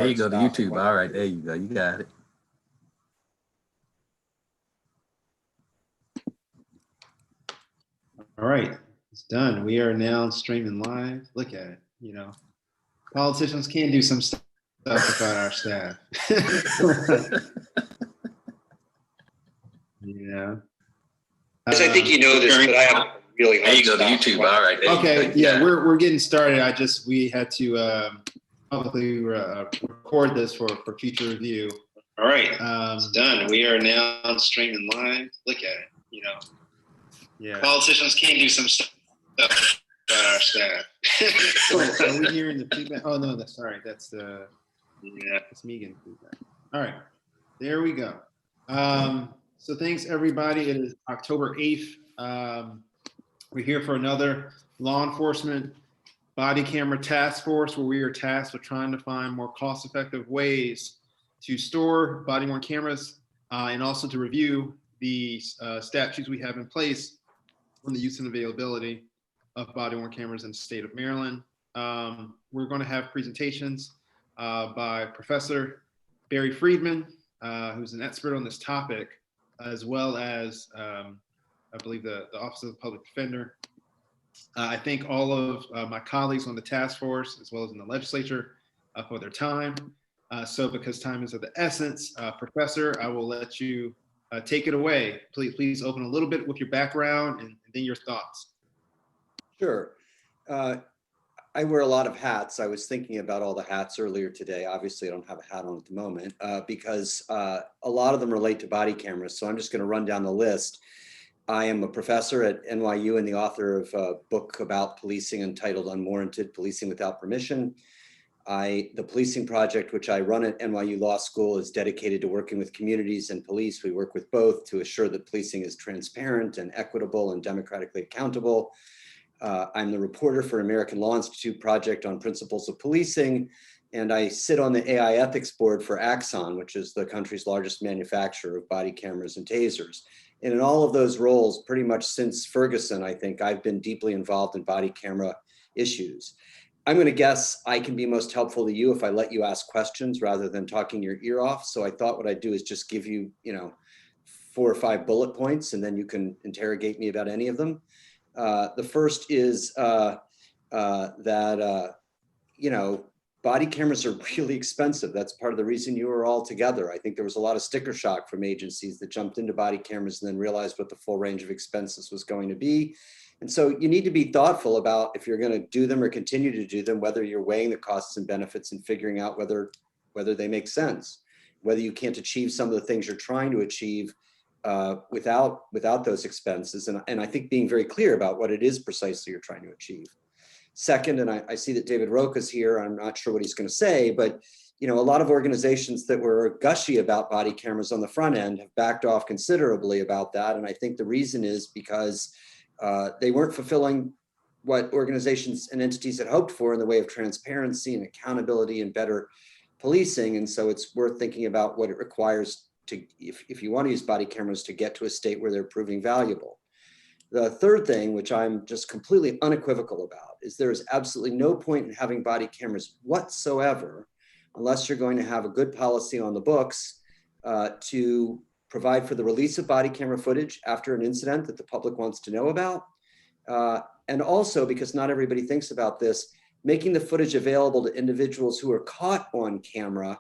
There you go to YouTube. All right, there you go. You got it. All right, it's done. We are now streaming live. Look at it. You know, politicians can do some stuff without our staff. Yeah. I think you know this, but I have really hard. There you go to YouTube. All right. There Okay, you go. yeah, we're getting started. We had to publicly record this for future review. All right, it's done. We are now streaming live. Look at it. You know, yeah. Politicians can do some stuff about our staff. Are we hearing the feedback? Oh no, that's Megan feedback. All right, there we go. So thanks everybody. It is October 8th. We're here for another law enforcement body camera task force where we are tasked with trying to find more cost-effective ways to store body-worn cameras and also to review the statutes we have in place on the use and availability of body-worn cameras in the state of Maryland. We're going to have presentations by Professor Barry Friedman, who's an expert on this topic, as well as I believe the Office of the Public Defender. I thank all of my colleagues on the task force, as well as in the legislature, for their time. So because time is of the essence, Professor, I will let you take it away. Please open a little bit with your background and then your thoughts. Sure. I wear a lot of hats. I was thinking about all the hats earlier today. Obviously, I don't have a hat on at the moment because a lot of them relate to body cameras. So I'm just going to run down the list. I am a professor at NYU and the author of a book about policing entitled Unwarranted Policing Without Permission. The Policing Project, which I run at NYU Law School, is dedicated to working with communities and police. We work with both to assure that policing is transparent and equitable and democratically accountable. I'm the reporter for American Law Institute Project on Principles of Policing, and I sit on the AI Ethics Board for Axon, which is the country's largest manufacturer of body cameras and tasers. And in all of those roles, pretty much since Ferguson, I think I've been deeply involved in body camera issues. I'm going to guess I can be most helpful to you if I let you ask questions rather than talking your ear off. So I thought what I'd do is just give you, 4 or 5 bullet points, and then you can interrogate me about any of them. The first is that body cameras are really expensive. That's part of the reason you were all together. I think there was a lot of sticker shock from agencies that jumped into body cameras and then realized what the full range of expenses was going to be. And so you need to be thoughtful about if you're going to do them or continue to do them, whether you're weighing the costs and benefits and figuring out whether they make sense, whether you can't achieve some of the things you're trying to achieve without those expenses. And I think being very clear about what it is precisely you're trying to achieve. Second, and I see that David Rocha's here. I'm not sure what he's going to say, but a lot of organizations that were gushy about body cameras on the front end have backed off considerably about that. And I think the reason is because they weren't fulfilling what organizations and entities had hoped for in the way of transparency and accountability and better policing. And so it's worth thinking about what it requires to, if you want to use body cameras, to get to a state where they're proving valuable. The third thing, which I'm just completely unequivocal about, is there is absolutely no point in having body cameras whatsoever unless you're going to have a good policy on the books to provide for the release of body camera footage after an incident that the public wants to know about. And also, because not everybody thinks about this, making the footage available to individuals who are caught on camera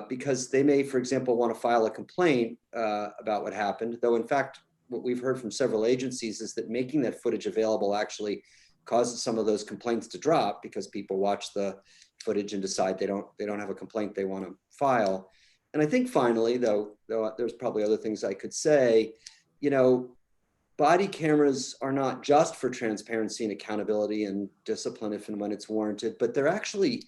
because they may, for example, want to file a complaint about what happened, though in fact, what we've heard from several agencies is that making that footage available actually causes some of those complaints to drop because people watch the footage and decide they don't have a complaint they want to file. And I think finally, though there's probably other things I could say, body cameras are not just for transparency and accountability and discipline if and when it's warranted, but they're actually,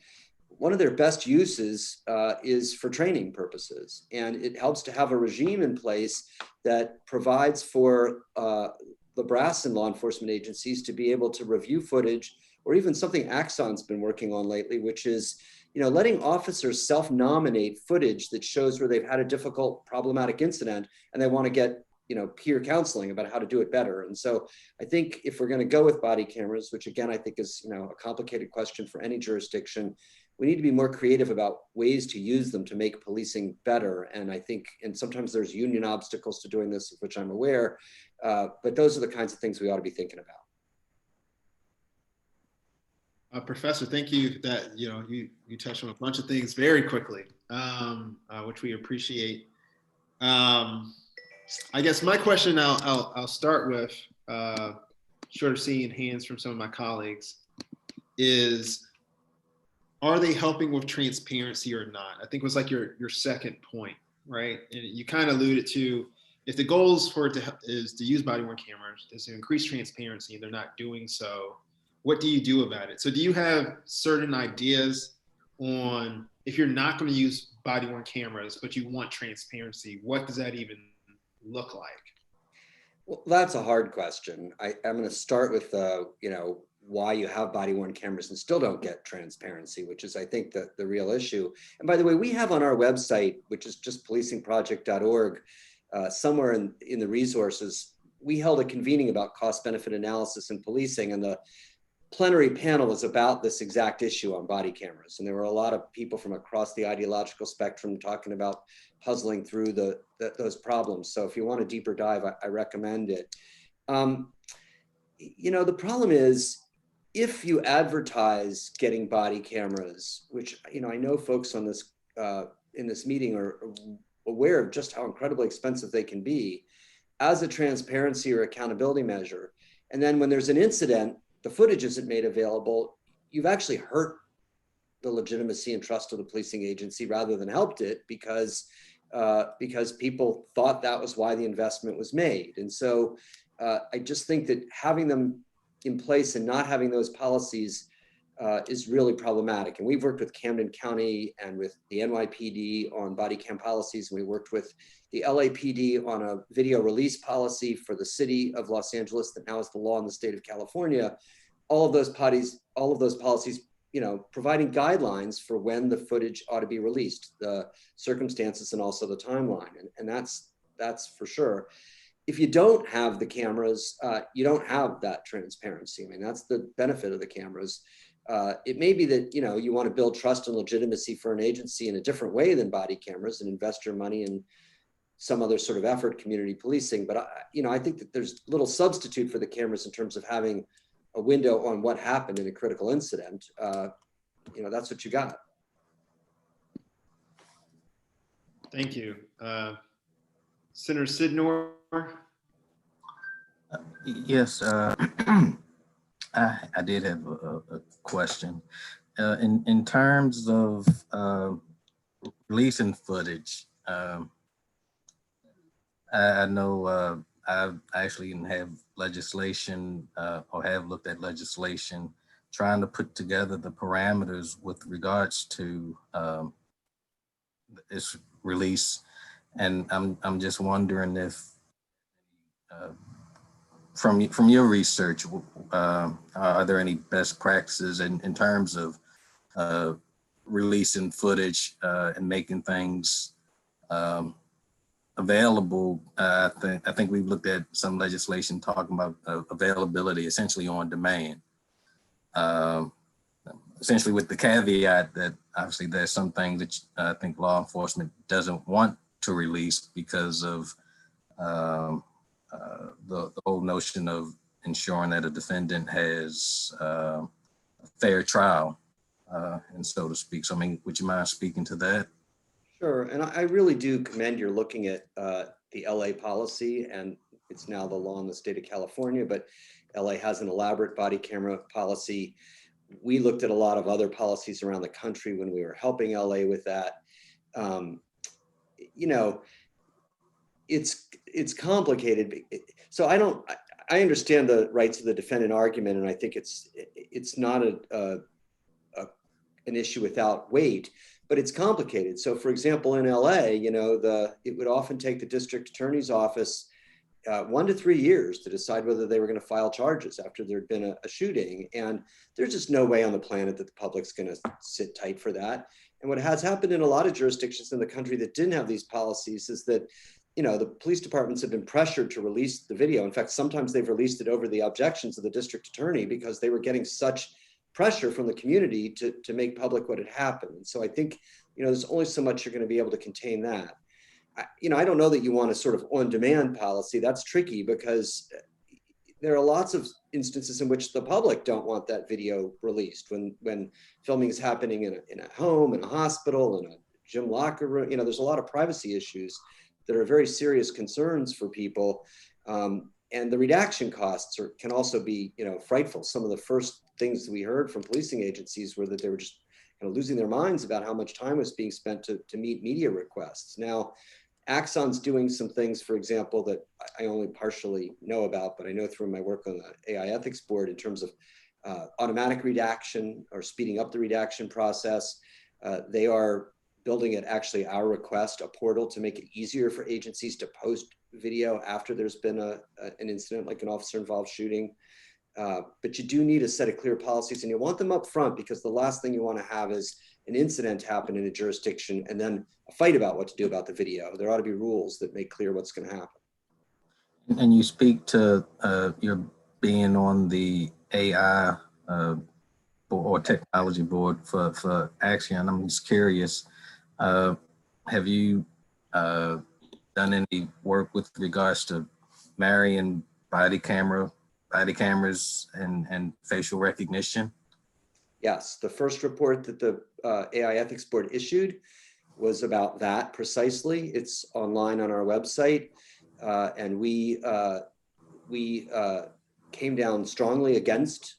one of their best uses is for training purposes. And it helps to have a regime in place that provides for the brass in law enforcement agencies to be able to review footage, or even something Axon's been working on lately, which is letting officers self-nominate footage that shows where they've had a difficult, problematic incident and they want to get peer counseling about how to do it better. And so I think if we're going to go with body cameras, which again, I think is, a complicated question for any jurisdiction, we need to be more creative about ways to use them to make policing better. And I think, and sometimes there's union obstacles to doing this, of which I'm aware, but those are the kinds of things we ought to be thinking about. Professor, thank you that, you touched on a bunch of things very quickly, which we appreciate. I guess my question I'll start with, short of seeing hands from some of my colleagues, is, are they helping with transparency or not? I think was like your second point, right? And you kind of alluded to, if the goals for it is to use body-worn cameras, is to increase transparency, and they're not doing so, what do you do about it? So do you have certain ideas on, if you're not going to use body-worn cameras, but you want transparency, what does that even look like? Well, that's a hard question. I'm going to start with, why you have body-worn cameras and still don't get transparency, which is, I think, the real issue. And by the way, we have on our website, which is just policingproject.org, somewhere in the resources, we held a convening about cost-benefit analysis in policing, and the plenary panel was about this exact issue on body cameras. And there were a lot of people from across the ideological spectrum talking about puzzling through those problems. So if you want a deeper dive, I recommend it. The problem is, if you advertise getting body cameras, which, I know folks on this in this meeting are aware of just how incredibly expensive they can be as a transparency or accountability measure. And then when there's an incident, the footage isn't made available, you've actually hurt the legitimacy and trust of the policing agency rather than helped it, because people thought that was why the investment was made. And so I just think that having them in place and not having those policies is really problematic. And we've worked with Camden County and with the NYPD on body cam policies. And we worked with the LAPD on a video release policy for the city of Los Angeles that now is the law in the state of California. All of those policies, providing guidelines for when the footage ought to be released, the circumstances, and also the timeline. And that's for sure. If you don't have the cameras, you don't have that transparency. I mean, that's the benefit of the cameras. It may be that, you want to build trust and legitimacy for an agency in a different way than body cameras and invest your money in some other sort of effort, community policing. But, I think that there's little substitute for the cameras in terms of having a window on what happened in a critical incident. That's what you got. Thank you. Senator Sidnor? Yes, I did have a question. In terms of releasing footage, I know I actually have legislation or have looked at legislation trying to put together the parameters with regards to its release. And I'm just wondering if from your research, are there any best practices in terms of releasing footage and making things available? I think we've looked at some legislation talking about availability essentially on demand. Essentially with the caveat that obviously there's some things that I think law enforcement doesn't want to release because of the whole notion of ensuring that a defendant has a fair trial, and so to speak. So, would you mind speaking to that? Sure, and I really do commend your looking at the LA policy, and it's now the law in the state of California, but LA has an elaborate body camera policy. We looked at a lot of other policies around the country when we were helping LA with that. It's complicated. So I understand the rights of the defendant argument, and I think it's not an issue without weight, but it's complicated. So for example, in LA, it would often take the district attorney's office 1 to 3 years to decide whether they were going to file charges after there'd been a shooting. And there's just no way on the planet that the public's going to sit tight for that. And what has happened in a lot of jurisdictions in the country that didn't have these policies is that the police departments have been pressured to release the video. In fact, sometimes they've released it over the objections of the district attorney because they were getting such pressure from the community to make public what had happened. And so I think, there's only so much you're going to be able to contain that. I don't know that you want a sort of on-demand policy. That's tricky because there are lots of instances in which the public don't want that video released when filming is happening in a home, in a hospital, in a gym locker room. There's a lot of privacy issues that are very serious concerns for people. And the redaction costs can also be, frightful. Some of the first things we heard from policing agencies were that they were just losing their minds about how much time was being spent to meet media requests. Now, Axon's doing some things, for example, that I only partially know about, but I know through my work on the AI ethics board in terms of automatic redaction or speeding up the redaction process. They are building at actually our request, a portal to make it easier for agencies to post video after there's been an incident like an officer involved shooting. But you do need a set of clear policies, and you want them up front, because the last thing you want to have is an incident happen in a jurisdiction and then a fight about what to do about the video. There ought to be rules that make clear what's going to happen. And you speak to your being on the AI or technology board for Axion. I'm just curious, have you done any work with regards to marrying body cameras and facial recognition? Yes, the first report that the AI ethics board issued was about that precisely. It's online on our website, and we came down strongly against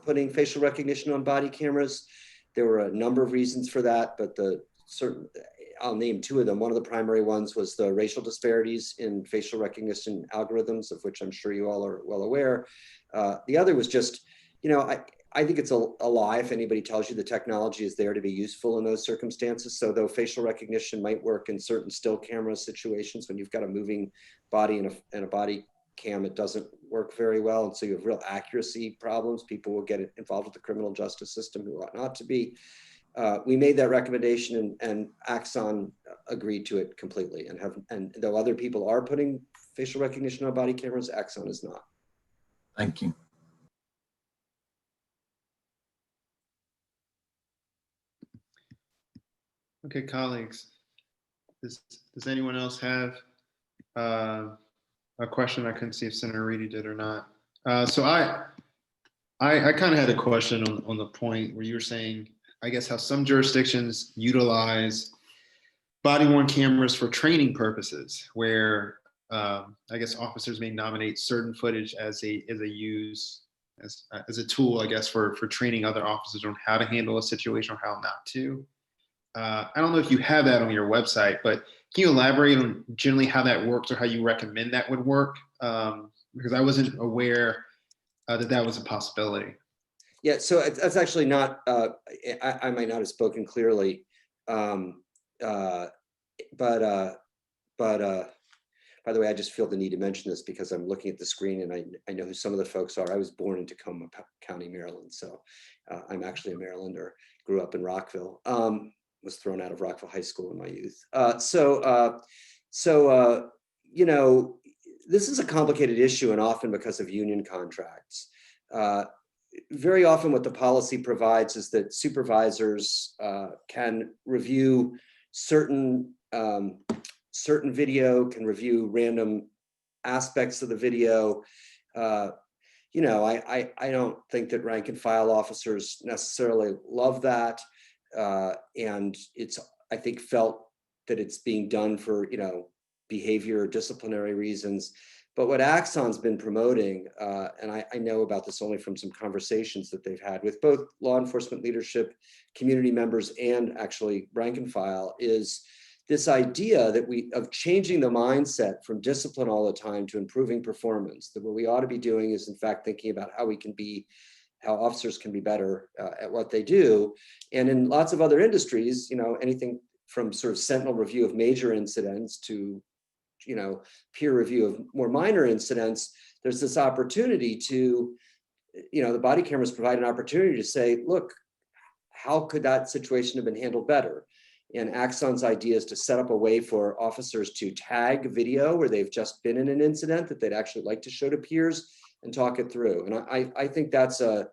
putting facial recognition on body cameras. There were a number of reasons for that, but I'll name two of them. One of the primary ones was the racial disparities in facial recognition algorithms, of which I'm sure you all are well aware. The other was just, I think it's a lie if anybody tells you the technology is there to be useful in those circumstances. So though facial recognition might work in certain still camera situations, when you've got a moving body and a body cam, it doesn't work very well. And so you have real accuracy problems. People will get involved with the criminal justice system who ought not to be. We made that recommendation, and Axon agreed to it completely. And though other people are putting facial recognition on body cameras, Axon is not. Thank you. Okay, colleagues, does anyone else have a question? I couldn't see if Senator Reedy did or not. So I kind of had a question on the point where you were saying, I guess, how some jurisdictions utilize body-worn cameras for training purposes, where I guess officers may nominate certain footage as a tool, I guess, for training other officers on how to handle a situation or how not to. I don't know if you have that on your website, but can you elaborate on generally how that works or how you recommend that would work? Because I wasn't aware that was a possibility. Yeah, so that's actually not, I might not have spoken clearly, but by the way, I just feel the need to mention this because I'm looking at the screen and I know who some of the folks are. I was born in Tacoma County, Maryland, so I'm actually a Marylander, grew up in Rockville, was thrown out of Rockville High School in my youth. This is a complicated issue, and often because of union contracts. Very often what the policy provides is that supervisors can review certain video, can review random aspects of the video. I don't think that rank and file officers necessarily love that. And it's, I think, felt that it's being done for, behavior or disciplinary reasons. But what Axon's been promoting, and I know about this only from some conversations that they've had with both law enforcement leadership, community members, and actually rank and file, is this idea that of changing the mindset from discipline all the time to improving performance. That what we ought to be doing is, in fact, thinking about how officers can be better at what they do. And in lots of other industries, anything from sort of sentinel review of major incidents to peer review of more minor incidents, there's this opportunity to, the body cameras provide an opportunity to say, look, how could that situation have been handled better? And Axon's idea is to set up a way for officers to tag video where they've just been in an incident that they'd actually like to show to peers and talk it through. And I think that's a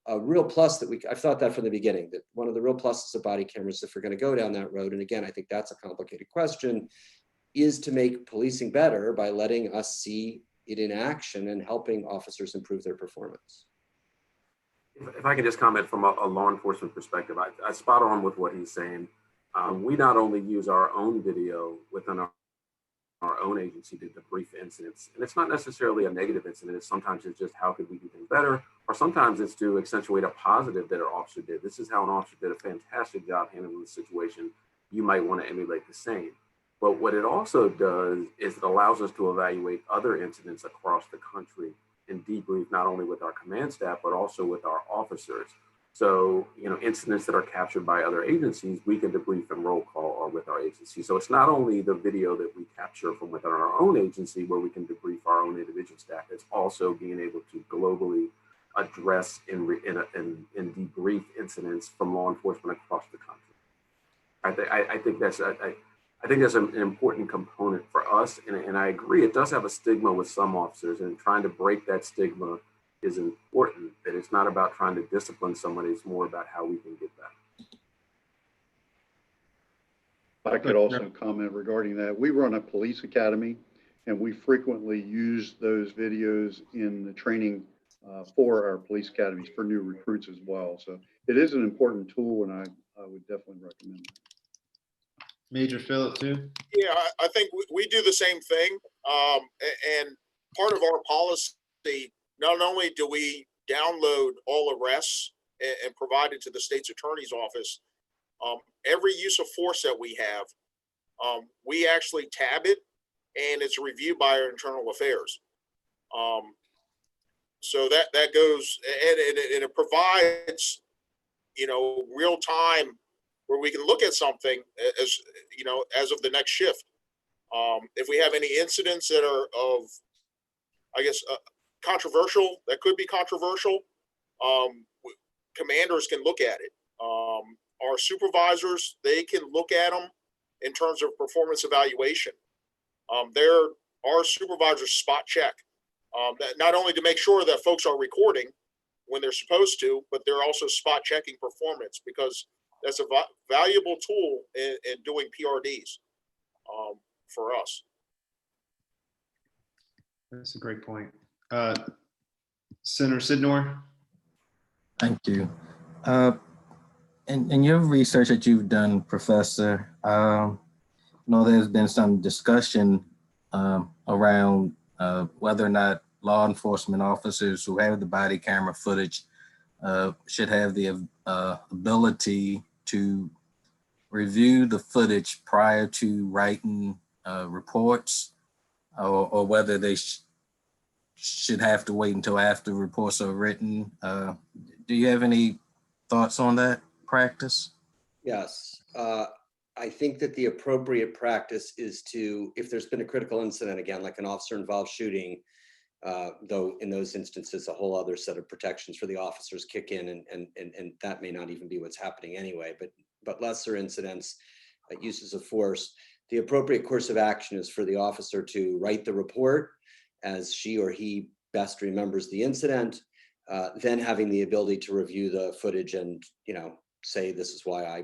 a real plus that I've thought that from the beginning, that one of the real pluses of body cameras, if we're going to go down that road, and again, I think that's a complicated question, is to make policing better by letting us see it in action and helping officers improve their performance. If I can just comment from a law enforcement perspective, I spot on with what he's saying. We not only use our own video within our own agency to debrief incidents, and it's not necessarily a negative incident. Sometimes it's just how could we do things better, or sometimes it's to accentuate a positive that our officer did. This is how an officer did a fantastic job handling the situation. You might want to emulate the same. But what it also does is it allows us to evaluate other incidents across the country and debrief not only with our command staff, but also with our officers. So, incidents that are captured by other agencies, we can debrief and roll call or with our agency. So it's not only the video that we capture from within our own agency where we can debrief our own individual staff, it's also being able to globally address and debrief incidents from law enforcement across the country. I think that's an important component for us. And I agree, it does have a stigma with some officers, and trying to break that stigma is important. That it's not about trying to discipline somebody, it's more about how we can get better. I could also comment regarding that. We run a police academy, and we frequently use those videos in the training for our police academies for new recruits as well. So it is an important tool, and I would definitely recommend it. Major Philip too? Yeah, I think we do the same thing. And part of our policy, not only do we download all arrests and provide it to the state's attorney's office, every use of force that we have, we actually tab it, and it's reviewed by our internal affairs. So that goes, and it provides, real time where we can look at something as of the next shift. If we have any incidents that are of, controversial, that could be controversial, commanders can look at it. Our supervisors, they can look at them in terms of performance evaluation. Our supervisors spot check, not only to make sure that folks are recording when they're supposed to, but they're also spot checking performance, because that's a valuable tool in doing PRDs for us. That's a great point. Senator Sidnor? Thank you. In your research that you've done, Professor, there's been some discussion around whether or not law enforcement officers who have the body camera footage should have the ability to review the footage prior to writing reports, or whether they should have to wait until after reports are written. Do you have any thoughts on that practice? Yes. I think that the appropriate practice is to, if there's been a critical incident, again, like an officer involved shooting, though in those instances, a whole other set of protections for the officers kick in, and that may not even be what's happening anyway, but lesser incidents, uses of force, the appropriate course of action is for the officer to write the report as she or he best remembers the incident, then having the ability to review the footage and, say, this is why I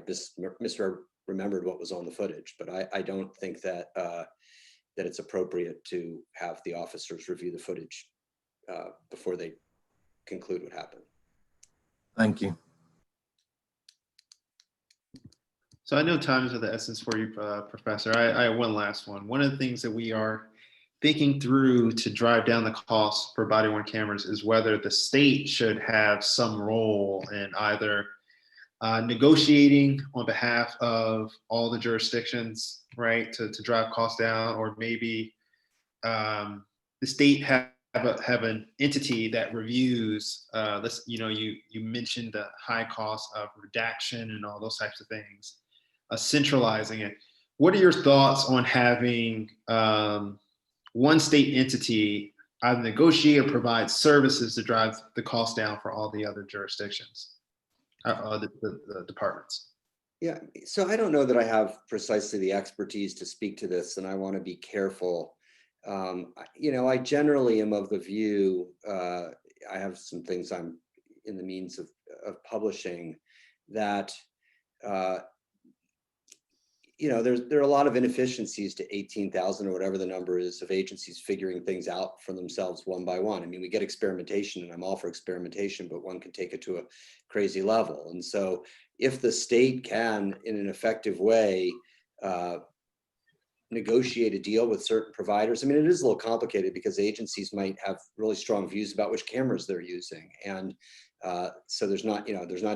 misremembered what was on the footage. But I don't think that that it's appropriate to have the officers review the footage before they conclude what happened. Thank you. So I know time is of the essence for you, Professor. I have one last one. One of the things that we are thinking through to drive down the cost for body-worn cameras is whether the state should have some role in either negotiating on behalf of all the jurisdictions, right, to drive costs down, or maybe the state have an entity that reviews. You mentioned the high cost of redaction and all those types of things, centralizing it. What are your thoughts on having one state entity either negotiate or provide services to drive the cost down for all the other jurisdictions, the departments? Yeah, so I don't know that I have precisely the expertise to speak to this, and I want to be careful. I generally am of the view, I have some things I'm in the means of publishing that, there are a lot of inefficiencies to 18,000 or whatever the number is of agencies figuring things out for themselves one by one. I mean, we get experimentation, and I'm all for experimentation, but one can take it to a crazy level. And so if the state can, in an effective way, negotiate a deal with certain providers. I mean, it is a little complicated because agencies might have really strong views about which cameras they're using. And so there's not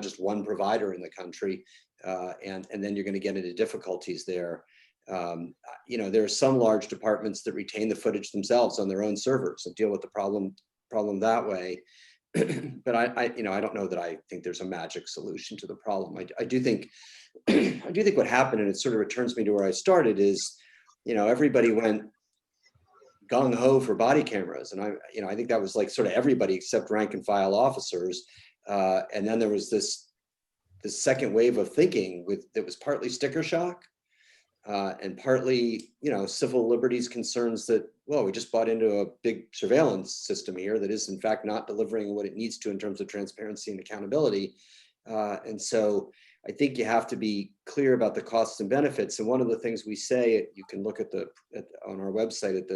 just one provider in the country. And then you're going to get into difficulties there. There are some large departments that retain the footage themselves on their own servers and deal with the problem that way. But I don't know that I think there's a magic solution to the problem. I do think what happened, and it sort of returns me to where I started, is, everybody went gung ho for body cameras. And I think that was like sort of everybody except rank and file officers. And then there was this second wave of thinking that was partly sticker shock and partly, civil liberties concerns that, well, we just bought into a big surveillance system here that is in fact not delivering what it needs to in terms of transparency and accountability. And so I think you have to be clear about the costs and benefits. And one of the things we say, you can look on our website at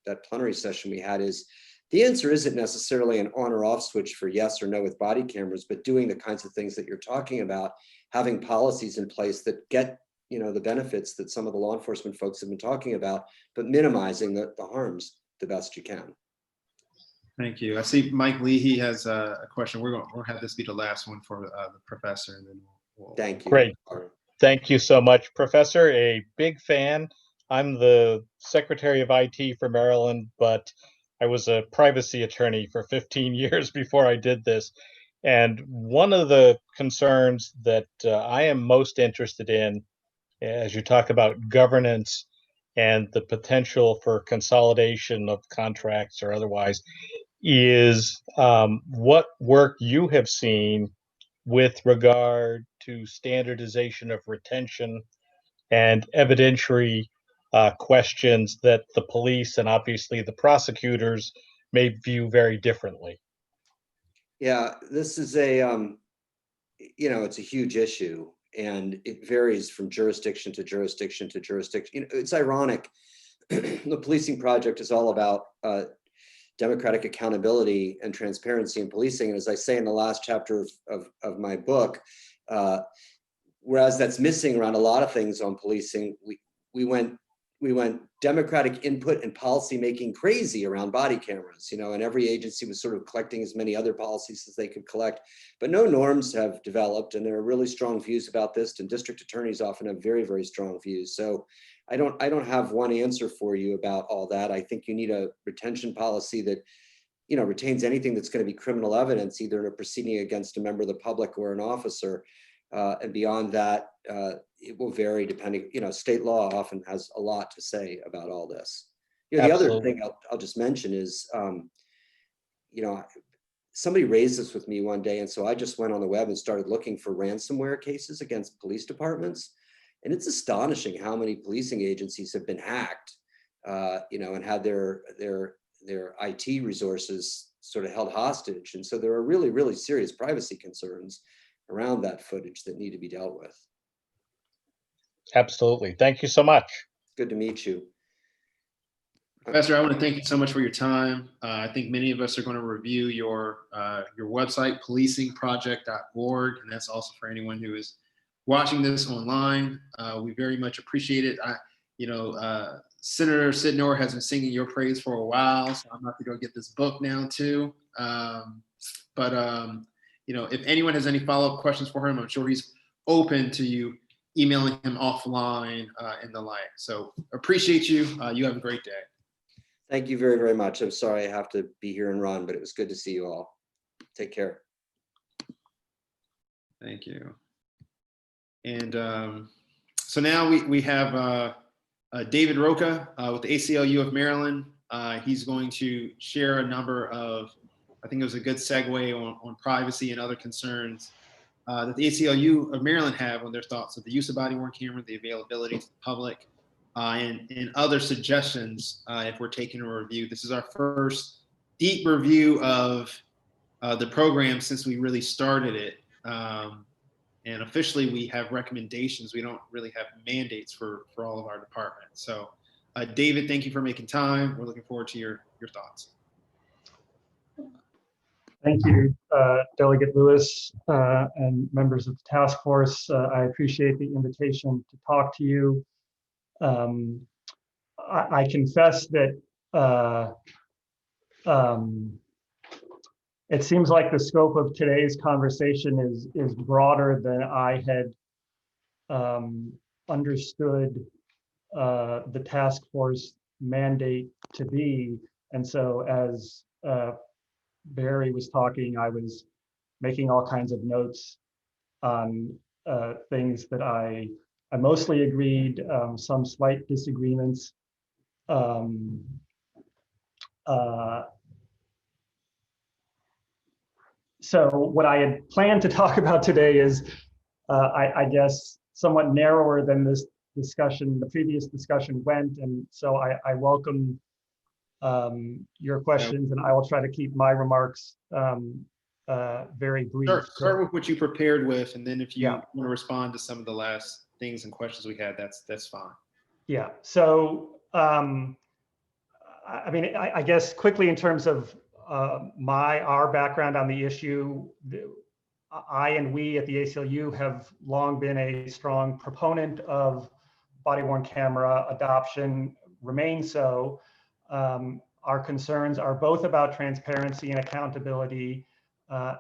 that plenary session we had, is the answer isn't necessarily an on or off switch for yes or no with body cameras, but doing the kinds of things that you're talking about, having policies in place that get, the benefits that some of the law enforcement folks have been talking about, but minimizing the harms the best you can. Thank you. I see Mike Leahy has a question. We'll have this be the last one for the professor, and then Thank you. Great. Thank you so much, Professor. A big fan. I'm the Secretary of IT for Maryland, but I was a privacy attorney for 15 years before I did this. And one of the concerns that I am most interested in, as you talk about governance and the potential for consolidation of contracts or otherwise, is what work you have seen with regard to standardization of retention and evidentiary questions that the police and obviously the prosecutors may view very differently. Yeah, this is it's a huge issue, and it varies from jurisdiction to jurisdiction to jurisdiction. It's ironic. The Policing Project is all about democratic accountability and transparency in policing. And as I say in the last chapter of my book, whereas that's missing around a lot of things on policing, we went democratic input and policy making crazy around body cameras, and every agency was sort of collecting as many other policies as they could collect, but no norms have developed. And there are really strong views about this, and district attorneys often have very, very strong views. So I don't have one answer for you about all that. I think you need a retention policy that, retains anything that's going to be criminal evidence, either in a proceeding against a member of the public or an officer. And beyond that, it will vary depending, state law often has a lot to say about all this. The other thing I'll just mention is, somebody raised this with me one day. And so I just went on the web and started looking for ransomware cases against police departments. And it's astonishing how many policing agencies have been hacked, and had their IT resources sort of held hostage. And so there are really, really serious privacy concerns around that footage that need to be dealt with. Absolutely. Thank you so much. Good to meet you. Professor, I want to thank you so much for your time. I think many of us are going to review your website, policingproject.org, and that's also for anyone who is watching this online. We very much appreciate it. Senator Sydnor has been singing your praise for a while, so I'm about to go get this book now too. If anyone has any follow-up questions for him, I'm sure he's open to you emailing him offline and the like. So appreciate you. You have a great day. Thank you very, very much. I'm sorry I have to be here and run, but it was good to see you all. Take care. Thank you. And so now we have David Roca with the ACLU of Maryland. He's going to share a number of, I think it was a good segue on privacy and other concerns that the ACLU of Maryland have on their thoughts of the use of body-worn camera, the availability to the public, and other suggestions if we're taking a review. This is our first deep review of the program since we really started it. And officially we have recommendations. We don't really have mandates for all of our departments. So David, thank you for making time. We're looking forward to your thoughts. Thank you, Delegate Lewis and members of the task force. I appreciate the invitation to talk to you. I confess that it seems like the scope of today's conversation is broader than I had understood the task force mandate to be. And so as Barry was talking, I was making all kinds of notes on things that I mostly agreed, some slight disagreements. So what I had planned to talk about today is, I guess, somewhat narrower than this discussion, the previous discussion went. And so I welcome your questions, and I will try to keep my remarks very brief. Start with what you prepared with, and then if you Yeah. want to respond to some of the last things and questions we had, that's fine. Yeah. So I mean, I guess quickly in terms of our background on the issue, I and we at the ACLU have long been a strong proponent of body-worn camera adoption, remain so. Our concerns are both about transparency and accountability,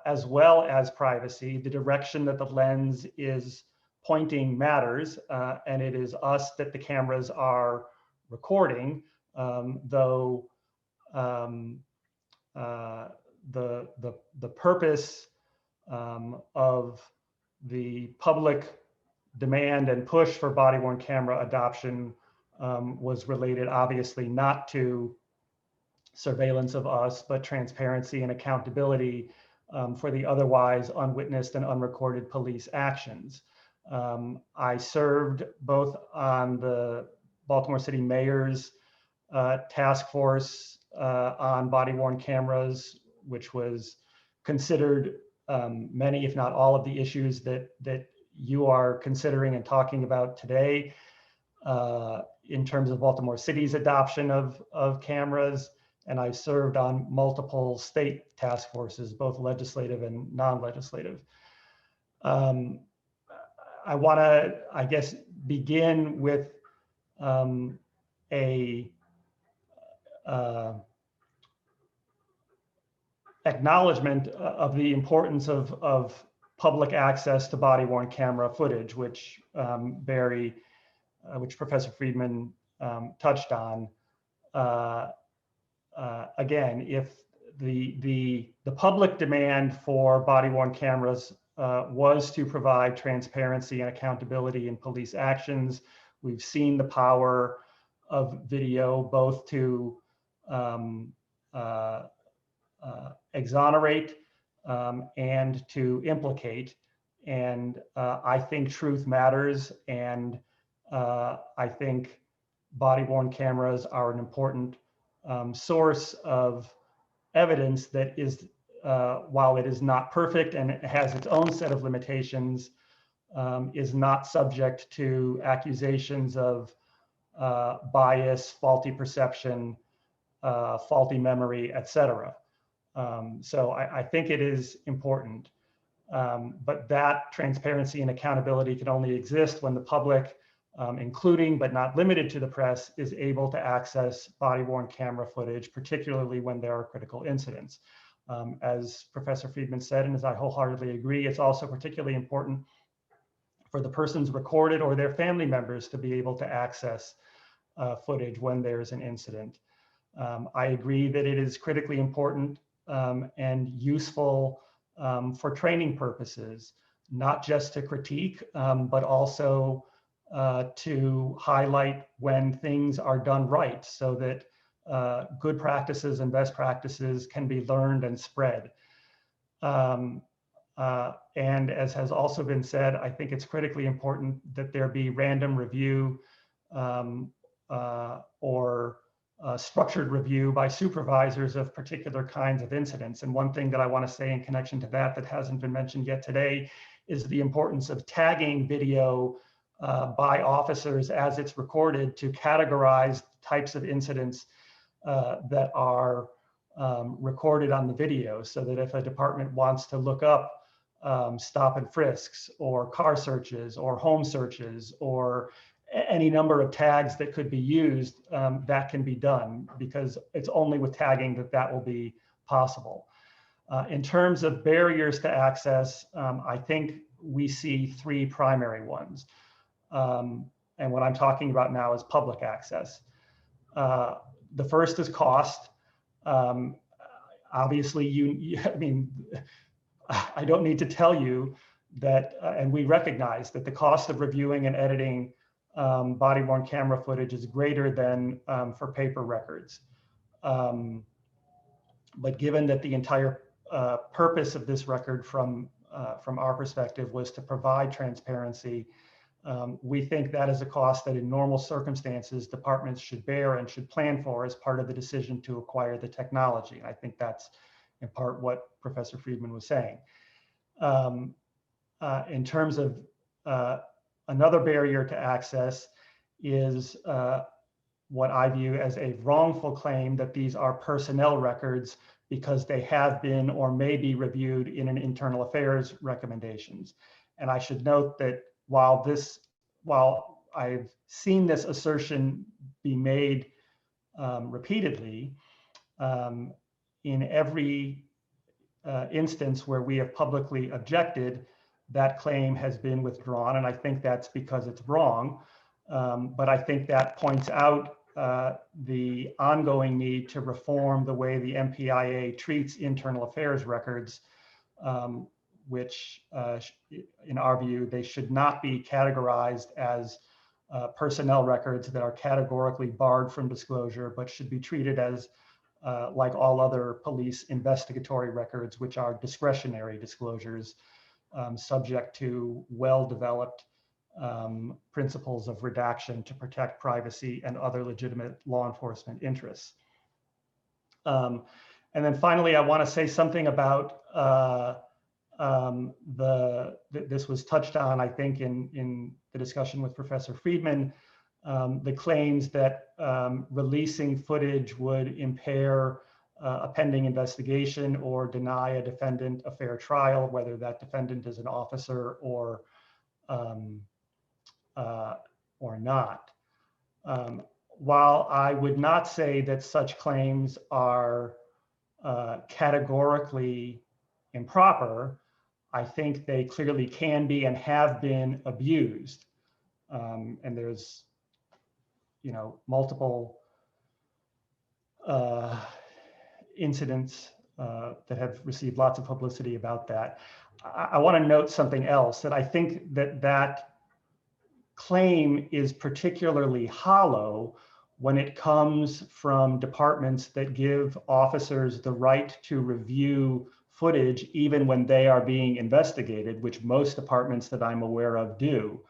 as well as privacy. The direction that the lens is pointing matters, and it is us that the cameras are recording, though the purpose of the public demand and push for body-worn camera adoption was related obviously not to surveillance of us, but transparency and accountability for the otherwise unwitnessed and unrecorded police actions. I served both on the Baltimore City Mayor's task force on body-worn cameras, which was considered many, if not all, of the issues that you are considering and talking about today in terms of Baltimore City's adoption of cameras. And I've served on multiple state task forces, both legislative and non-legislative. I want to, I guess, begin with a acknowledgement of the importance of public access to body-worn camera footage, which which Professor Friedman touched on. Again, if the public demand for body-worn cameras was to provide transparency and accountability in police actions, we've seen the power of video both to exonerate and to implicate. And I think truth matters. And I think body-worn cameras are an important source of evidence that is, while it is not perfect and it has its own set of limitations, is not subject to accusations of bias, faulty perception, faulty memory, etc. So I think it is important, but that transparency and accountability can only exist when the public, including but not limited to the press, is able to access body-worn camera footage, particularly when there are critical incidents. As Professor Friedman said, and as I wholeheartedly agree, it's also particularly important for the persons recorded or their family members to be able to access footage when there's an incident. I agree that it is critically important and useful for training purposes, not just to critique, but also to highlight when things are done right, so that good practices and best practices can be learned and spread. And as has also been said, I think it's critically important that there be random review or structured review by supervisors of particular kinds of incidents. And one thing that I want to say in connection to that hasn't been mentioned yet today is the importance of tagging video by officers as it's recorded to categorize types of incidents that are recorded on the video, so that if a department wants to look up stop and frisks or car searches or home searches or any number of tags that could be used, that can be done, because it's only with tagging that will be possible. In terms of barriers to access, I think we see three primary ones. And what I'm talking about now is public access. The first is cost. Obviously, I mean, I don't need to tell you that, and we recognize that the cost of reviewing and editing body-worn camera footage is greater than for paper records. But given that the entire purpose of this record from our perspective was to provide transparency, we think that is a cost that in normal circumstances departments should bear and should plan for as part of the decision to acquire the technology. And I think that's in part what Professor Friedman was saying. In terms of another barrier to access is what I view as a wrongful claim that these are personnel records because they have been or may be reviewed in an internal affairs recommendations. And I should note that while I've seen this assertion be made repeatedly, in every instance where we have publicly objected, that claim has been withdrawn. And I think that's because it's wrong. But I think that points out the ongoing need to reform the way the MPIA treats internal affairs records, which in our view, they should not be categorized as personnel records that are categorically barred from disclosure, but should be treated as like all other police investigatory records, which are discretionary disclosures, subject to well-developed principles of redaction to protect privacy and other legitimate law enforcement interests. And then finally, I want to say something about this was touched on, I think, in the discussion with Professor Friedman, the claims that releasing footage would impair a pending investigation or deny a defendant a fair trial, whether that defendant is an officer or not. While I would not say that such claims are categorically improper, I think they clearly can be and have been abused. And there's, multiple incidents that have received lots of publicity about that. I want to note something else, that I think that claim is particularly hollow when it comes from departments that give officers the right to review footage even when they are being investigated, which most departments that I'm aware of do,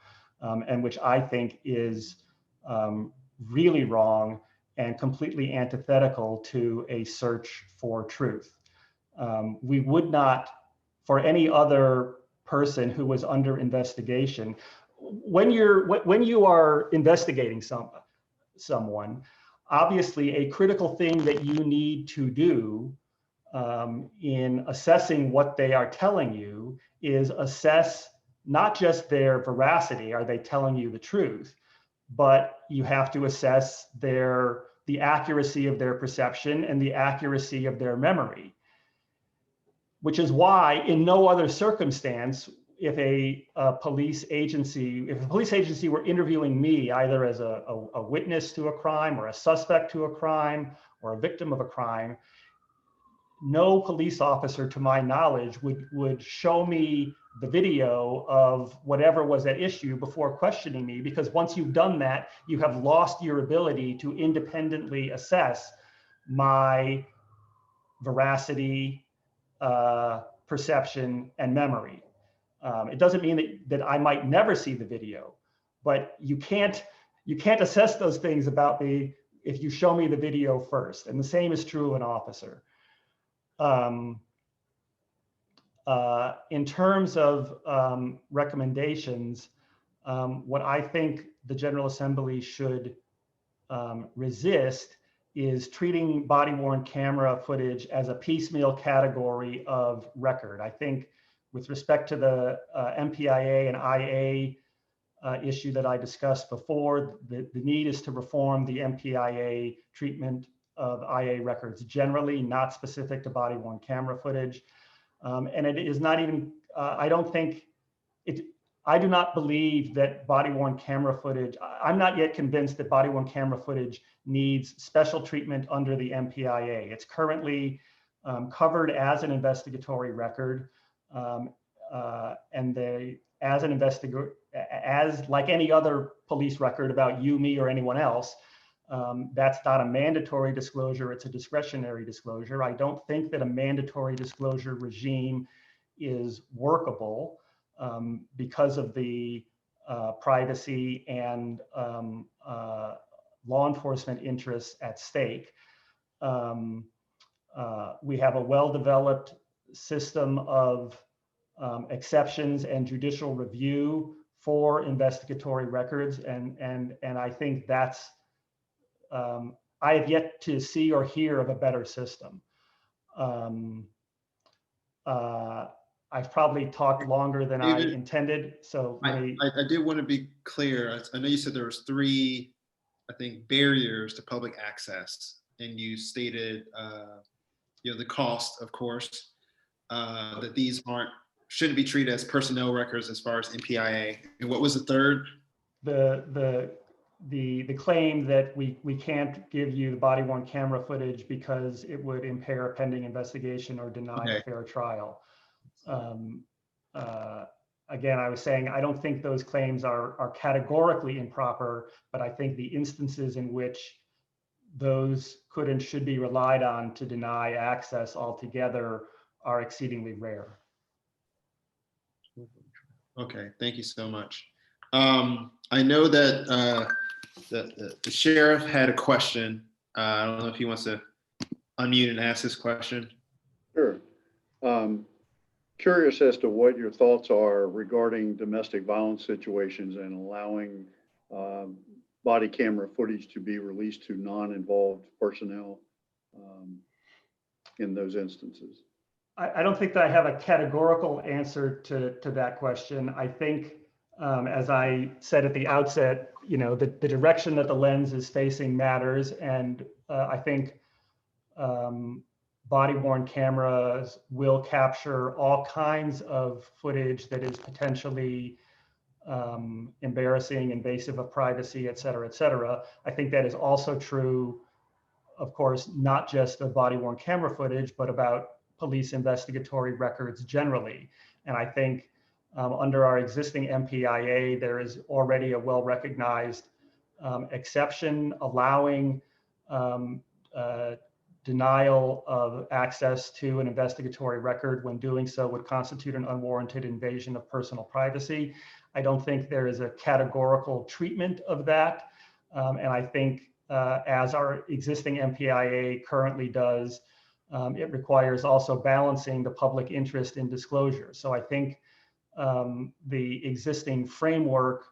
and which I think is really wrong and completely antithetical to a search for truth. We would not, for any other person who was under investigation, when you are investigating someone, obviously a critical thing that you need to do in assessing what they are telling you is assess not just their veracity, are they telling you the truth, but you have to assess the accuracy of their perception and the accuracy of their memory. Which is why in no other circumstance, if a police agency were interviewing me either as a witness to a crime or a suspect to a crime or a victim of a crime, no police officer, to my knowledge, would show me the video of whatever was at issue before questioning me, because once you've done that, you have lost your ability to independently assess my veracity, perception, and memory. It doesn't mean that I might never see the video, but you can't assess those things about me if you show me the video first, and the same is true of an officer. In terms of recommendations, what I think the General Assembly should resist is treating body-worn camera footage as a piecemeal category of record. I think with respect to the MPIA and IA issue that I discussed before, the need is to reform the MPIA treatment of IA records generally, not specific to body-worn camera footage. And it is not even, I don't think, I do not believe that body-worn camera footage, I'm not yet convinced that body-worn camera footage needs special treatment under the MPIA. It's currently covered as an investigatory record, and they, as an investigator, as like any other police record about you, me, or anyone else, that's not a mandatory disclosure, it's a discretionary disclosure. I don't think that a mandatory disclosure regime is workable because of the privacy and law enforcement interests at stake. We have a well-developed system of exceptions and judicial review for investigatory records, and I think that's, I have yet to see or hear of a better system. I've probably talked longer than David, I intended, so I did want to be clear. I know you said there was 3, I think, barriers to public access, and you stated, you know, the cost, of course, that these shouldn't be treated as personnel records as far as MPIA. And what was the third? The claim that we can't give you the body-worn camera footage because it would impair a pending investigation or deny a fair trial. Again, I was saying I don't think those claims are categorically improper, but I think the instances in which those could and should be relied on to deny access altogether are exceedingly rare. Okay, thank you so much. I know that the sheriff had a question. I don't know if he wants to unmute and ask this question. Sure. Curious as to what your thoughts are regarding domestic violence situations and allowing body camera footage to be released to non-involved personnel in those instances. I don't think that I have a categorical answer to that question. I think, as I said at the outset, you know, the direction that the lens is facing matters, and I think body-worn cameras will capture all kinds of footage that is potentially embarrassing, invasive of privacy, et cetera, et cetera. I think that is also true, of course, not just of body-worn camera footage, but about police investigatory records generally. And I think under our existing MPIA, there is already a well-recognized exception allowing denial of access to an investigatory record when doing so would constitute an unwarranted invasion of personal privacy. I don't think there is a categorical treatment of that. And I think as our existing MPIA currently does, it requires also balancing the public interest in disclosure. So I think the existing framework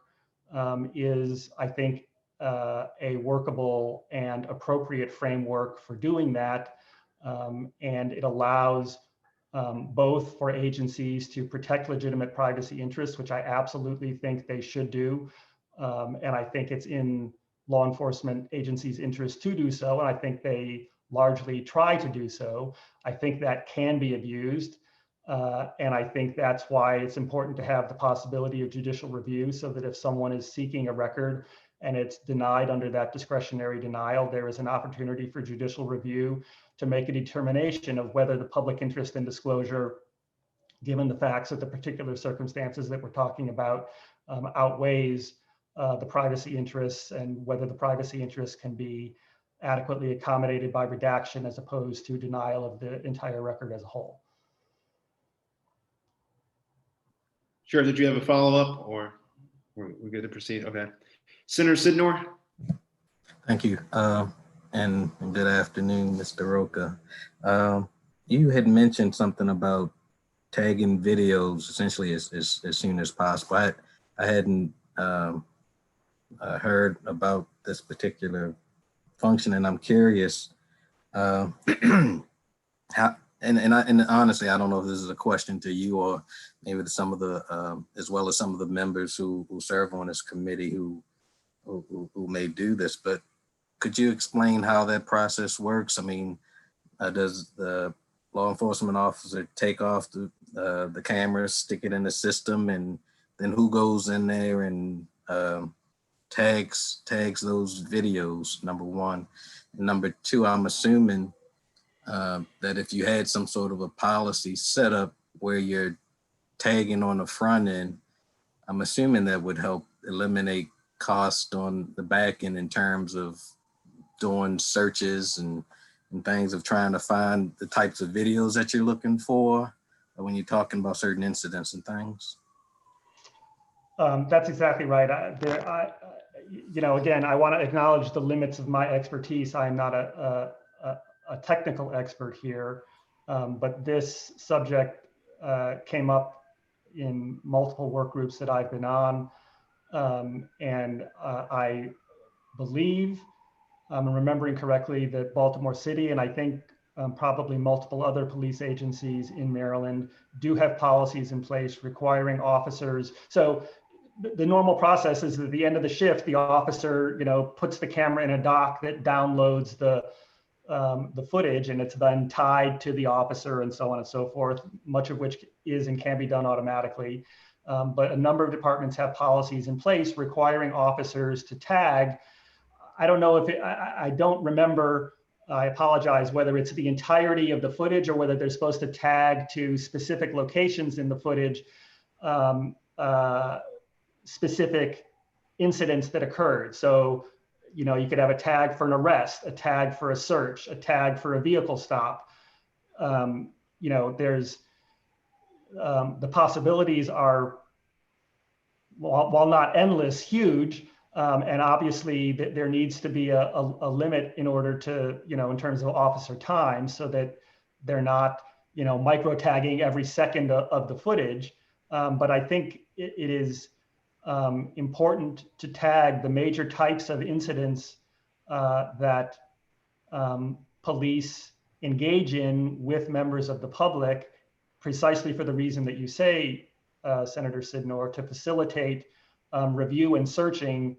is, I think, a workable and appropriate framework for doing that. And it allows both for agencies to protect legitimate privacy interests, which I absolutely think they should do. And I think it's in law enforcement agencies' interest to do so. And I think they largely try to do so. I think that can be abused. And I think that's why it's important to have the possibility of judicial review, so that if someone is seeking a record and it's denied under that discretionary denial, there is an opportunity for judicial review to make a determination of whether the public interest in disclosure, given the facts of the particular circumstances that we're talking about, outweighs the privacy interests, and whether the privacy interests can be adequately accommodated by redaction as opposed to denial of the entire record as a whole. Sure, did you have a follow-up, or we're good to proceed? Okay. Senator Sidnor? Thank you. and good afternoon, Mr. Roca. You had mentioned something about tagging videos essentially as soon as possible. I hadn't heard about this particular function, and I'm curious how. And honestly, I don't know if this is a question to you or maybe to some of the as well as some of the members who serve on this committee who may do this, but could you explain how that process works? I mean, does the law enforcement officer take off the cameras, stick it in the system, and then who goes in there and tags those videos? Number one. And number two, I'm assuming that if you had some sort of a policy set up where you're tagging on the front end, I'm assuming that would help eliminate cost on the back end in terms of doing searches and things of trying to find the types of videos that you're looking for when you're talking about certain incidents and things. That's exactly right. Again, I want to acknowledge the limits of my expertise. I am not a technical expert here, but this subject came up in multiple work groups that I've been on. And I believe, I'm remembering correctly, that Baltimore City, and I think probably multiple other police agencies in Maryland do have policies in place requiring officers. So the normal process is at the end of the shift, the officer, puts the camera in a dock that downloads the footage, and it's then tied to the officer and so on and so forth, much of which is and can be done automatically. But a number of departments have policies in place requiring officers to tag. I don't know if I don't remember, I apologize, whether it's the entirety of the footage or whether they're supposed to tag to specific locations in the footage, specific incidents that occurred. So, you could have a tag for an arrest, a tag for a search, a tag for a vehicle stop. There's the possibilities are, while not endless, huge. And obviously there needs to be a limit in order to, in terms of officer time, so that they're not, micro tagging every second of the footage. But I think it is important to tag the major types of incidents that police engage in with members of the public, precisely for the reason that you say, Senator Sydnor, to facilitate review and searching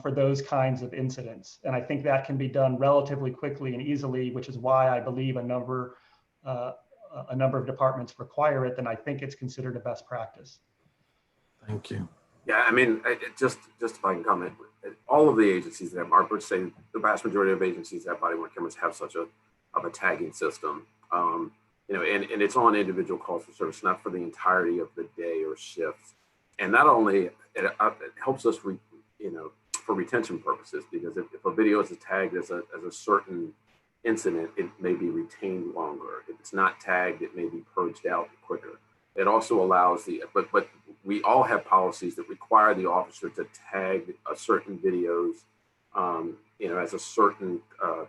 for those kinds of incidents. And I think that can be done relatively quickly and easily, which is why I believe a number of departments require it, and I think it's considered a best practice. Thank you. Yeah, I mean, just if I can comment, all of the agencies that have, I would say the vast majority of agencies that have body-worn cameras have such a tagging system. And it's on individual calls for service, not for the entirety of the day or shift. And not only it helps us, for retention purposes, because if a video is tagged as a certain incident, it may be retained longer. If it's not tagged, it may be purged out quicker. It also allows but we all have policies that require the officer to tag a certain videos, as a certain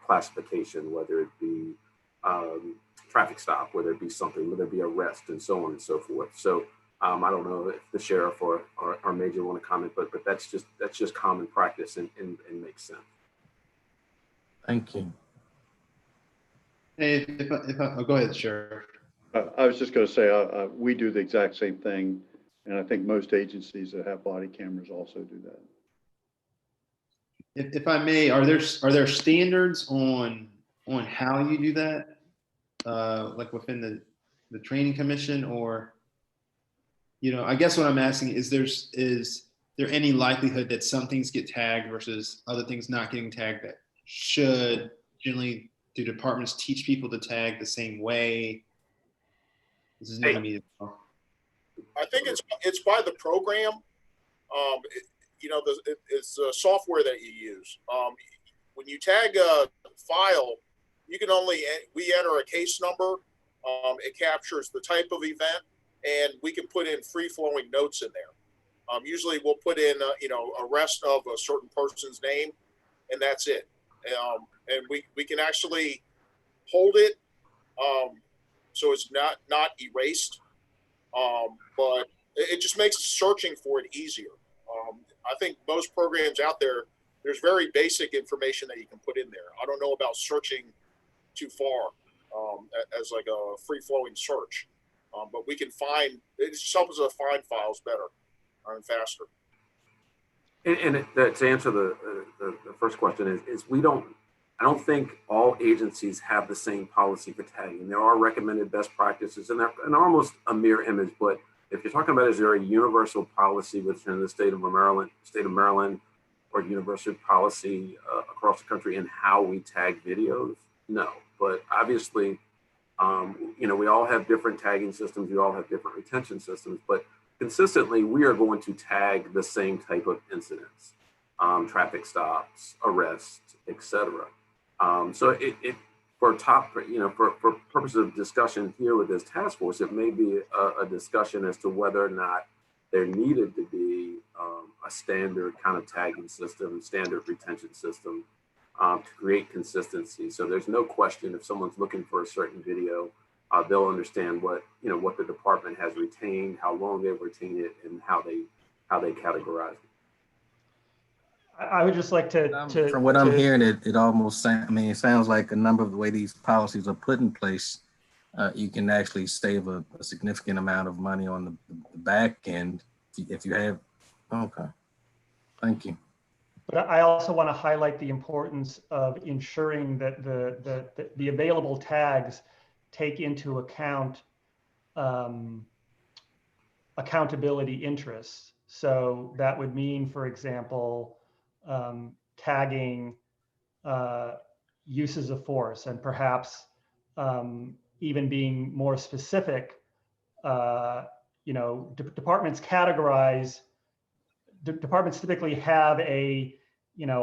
classification, whether it be traffic stop, whether it be something, whether it be arrest, and so on and so forth. So I don't know if the sheriff or major want to comment, but that's just common practice and makes sense. Thank you. Hey, go ahead, Sheriff. I was just going to say, we do the exact same thing. And I think most agencies that have body cameras also do that. If I may, are there standards on how you do that? Like within the training commission, or, I guess what I'm asking is there any likelihood that some things get tagged versus other things not getting tagged that should? Generally, do departments teach people to tag the same way? This is not me. I think it's by the program. It's the software that you use. When you tag a file, we enter a case number. It captures the type of event, and we can put in free-flowing notes in there. Usually we'll put in, a rest of a certain person's name, and that's it. and we can actually hold it so it's not erased, but it just makes searching for it easier. I think most programs out there, there's very basic information that you can put in there. I don't know about searching too far as like a free-flowing search, but we can find, it just helps us find files better and faster. To answer the first question is I don't think all agencies have the same policy for tagging. There are recommended best practices and they're almost a mirror image, but if you're talking about, is there a universal policy within the state of Maryland, or universal policy across the country in how we tag videos? No, but obviously, we all have different tagging systems. We all have different retention systems, but consistently, we are going to tag the same type of incidents, traffic stops, arrests, etc. So for purposes of discussion here with this task force, it may be a discussion as to whether or not there needed to be a standard kind of tagging system, standard retention system to create consistency. So there's no question if someone's looking for a certain video, they'll understand what the department has retained, how long they've retained it, and how they categorize it. I would just like to from what I'm hearing, it almost it sounds like a number of the way these policies are put in place, you can actually save a significant amount of money on the back end if you have. Okay, thank you. But I also want to highlight the importance of ensuring that the available tags take into account accountability interests. So that would mean, for example, tagging uses of force, and perhaps even being more specific. Departments categorize. Departments typically have a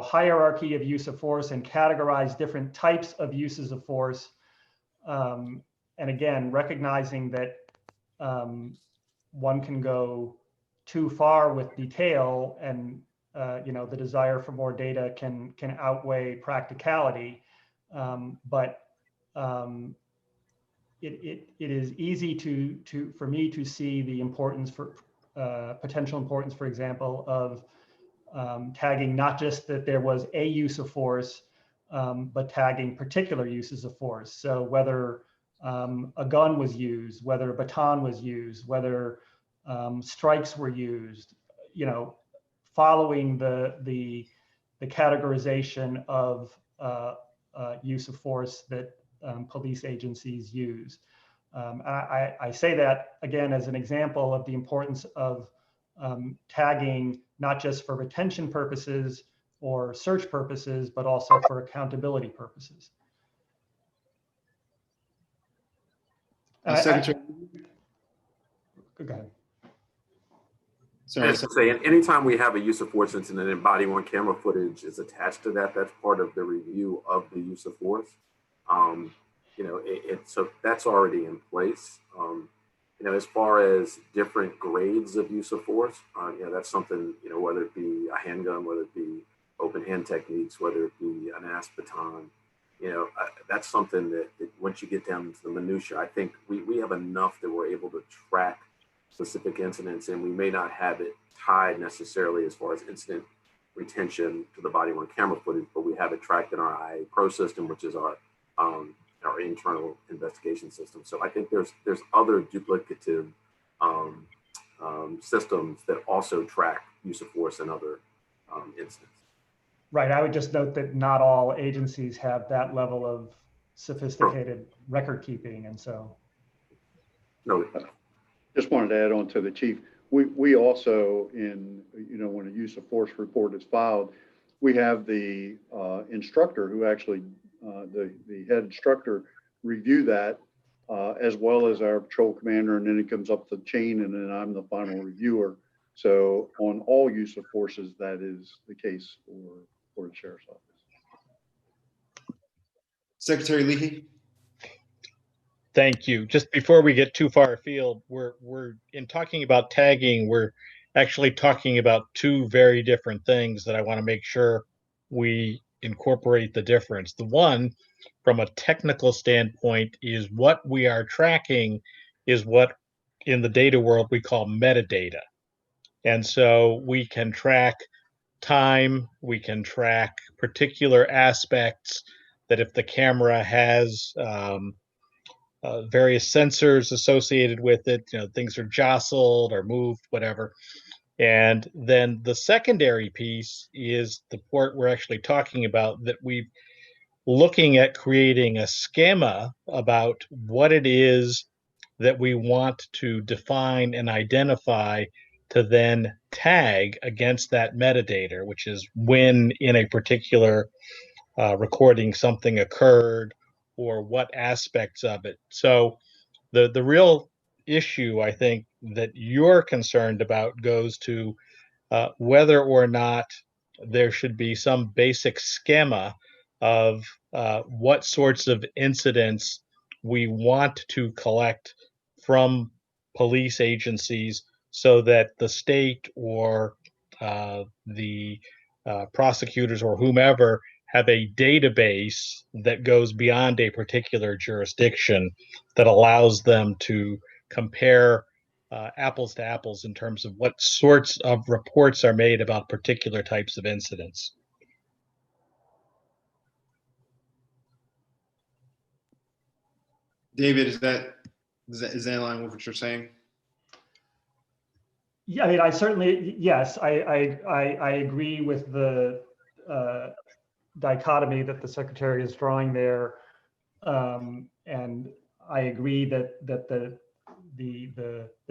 hierarchy of use of force and categorize different types of uses of force. And again, recognizing that one can go too far with detail, and the desire for more data can outweigh practicality. But it is easy for me to see the importance potential importance, for example, of tagging not just that there was a use of force, but tagging particular uses of force. So whether a gun was used, whether a baton was used, whether strikes were used, following the categorization of use of force that police agencies use. I say that again as an example of the importance of tagging, not just for retention purposes or search purposes, but also for accountability purposes. Secretary. Go ahead. Sorry. Anytime we have a use of force incident and body-worn camera footage is attached to that, that's part of the review of the use of force. So that's already in place. As far as different grades of use of force, that's something, whether it be a handgun, whether it be open hand techniques, whether it be an ASP baton, that's something that once you get down into the minutia, I think we have enough that we're able to track specific incidents, and we may not have it tied necessarily as far as incident retention to the body-worn camera footage, but we have it tracked in our IA Pro system, which is our internal investigation system. So I think there's other duplicative systems that also track use of force in other incidents. Right. I would just note that not all agencies have that level of sophisticated record keeping, and so. No. Just wanted to add on to the chief. We also, when a use of force report is filed, we have the instructor who actually, the head instructor, review that, as well as our patrol commander, and then it comes up the chain, and then I'm the final reviewer. So on all use of forces, that is the case for the sheriff's office. Secretary Leahy. Thank you. Just before we get too far afield, we're in talking about tagging, we're actually talking about two very different things that I want to make sure we incorporate the difference. The one, from a technical standpoint, is what we are tracking is what in the data world we call metadata. And so we can track time, we can track particular aspects that if the camera has various sensors associated with it, things are jostled or moved, whatever. And then the secondary piece is the part we're actually talking about, that we're looking at creating a schema about what it is that we want to define and identify to then tag against that metadata, which is when in a particular recording something occurred or what aspects of it. So the real issue, I think, that you're concerned about goes to whether or not there should be some basic schema of what sorts of incidents we want to collect from police agencies so that the state or the prosecutors or whomever have a database that goes beyond a particular jurisdiction that allows them to compare apples to apples in terms of what sorts of reports are made about particular types of incidents. David, is that in line with what you're saying? Yeah, I mean, I certainly, yes, I agree with the dichotomy that the secretary is drawing there. And I agree that the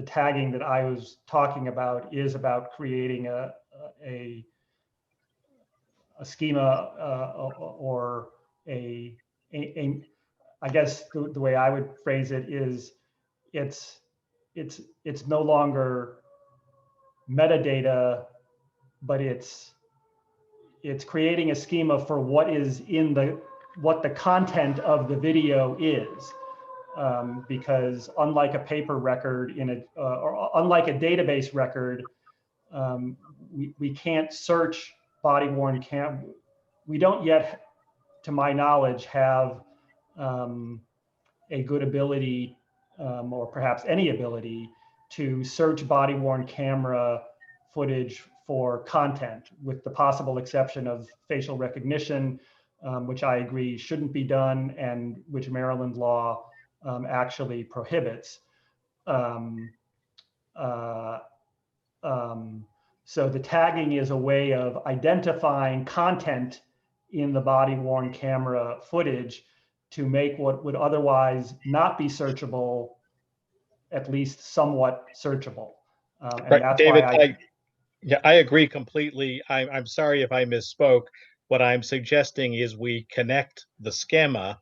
tagging that I was talking about is about creating a schema or I guess the way I would phrase it is it's no longer metadata, but it's creating a schema for what is in what the content of the video is. Because unlike a paper record or unlike a database record, we can't search body-worn cam. We don't yet, to my knowledge, have a good ability or perhaps any ability to search body-worn camera footage for content, with the possible exception of facial recognition, which I agree shouldn't be done and which Maryland law actually prohibits. So the tagging is a way of identifying content in the body-worn camera footage to make what would otherwise not be searchable at least somewhat searchable. And right, that's David, why I agree completely. I'm sorry if I misspoke. What I'm suggesting is we connect the schema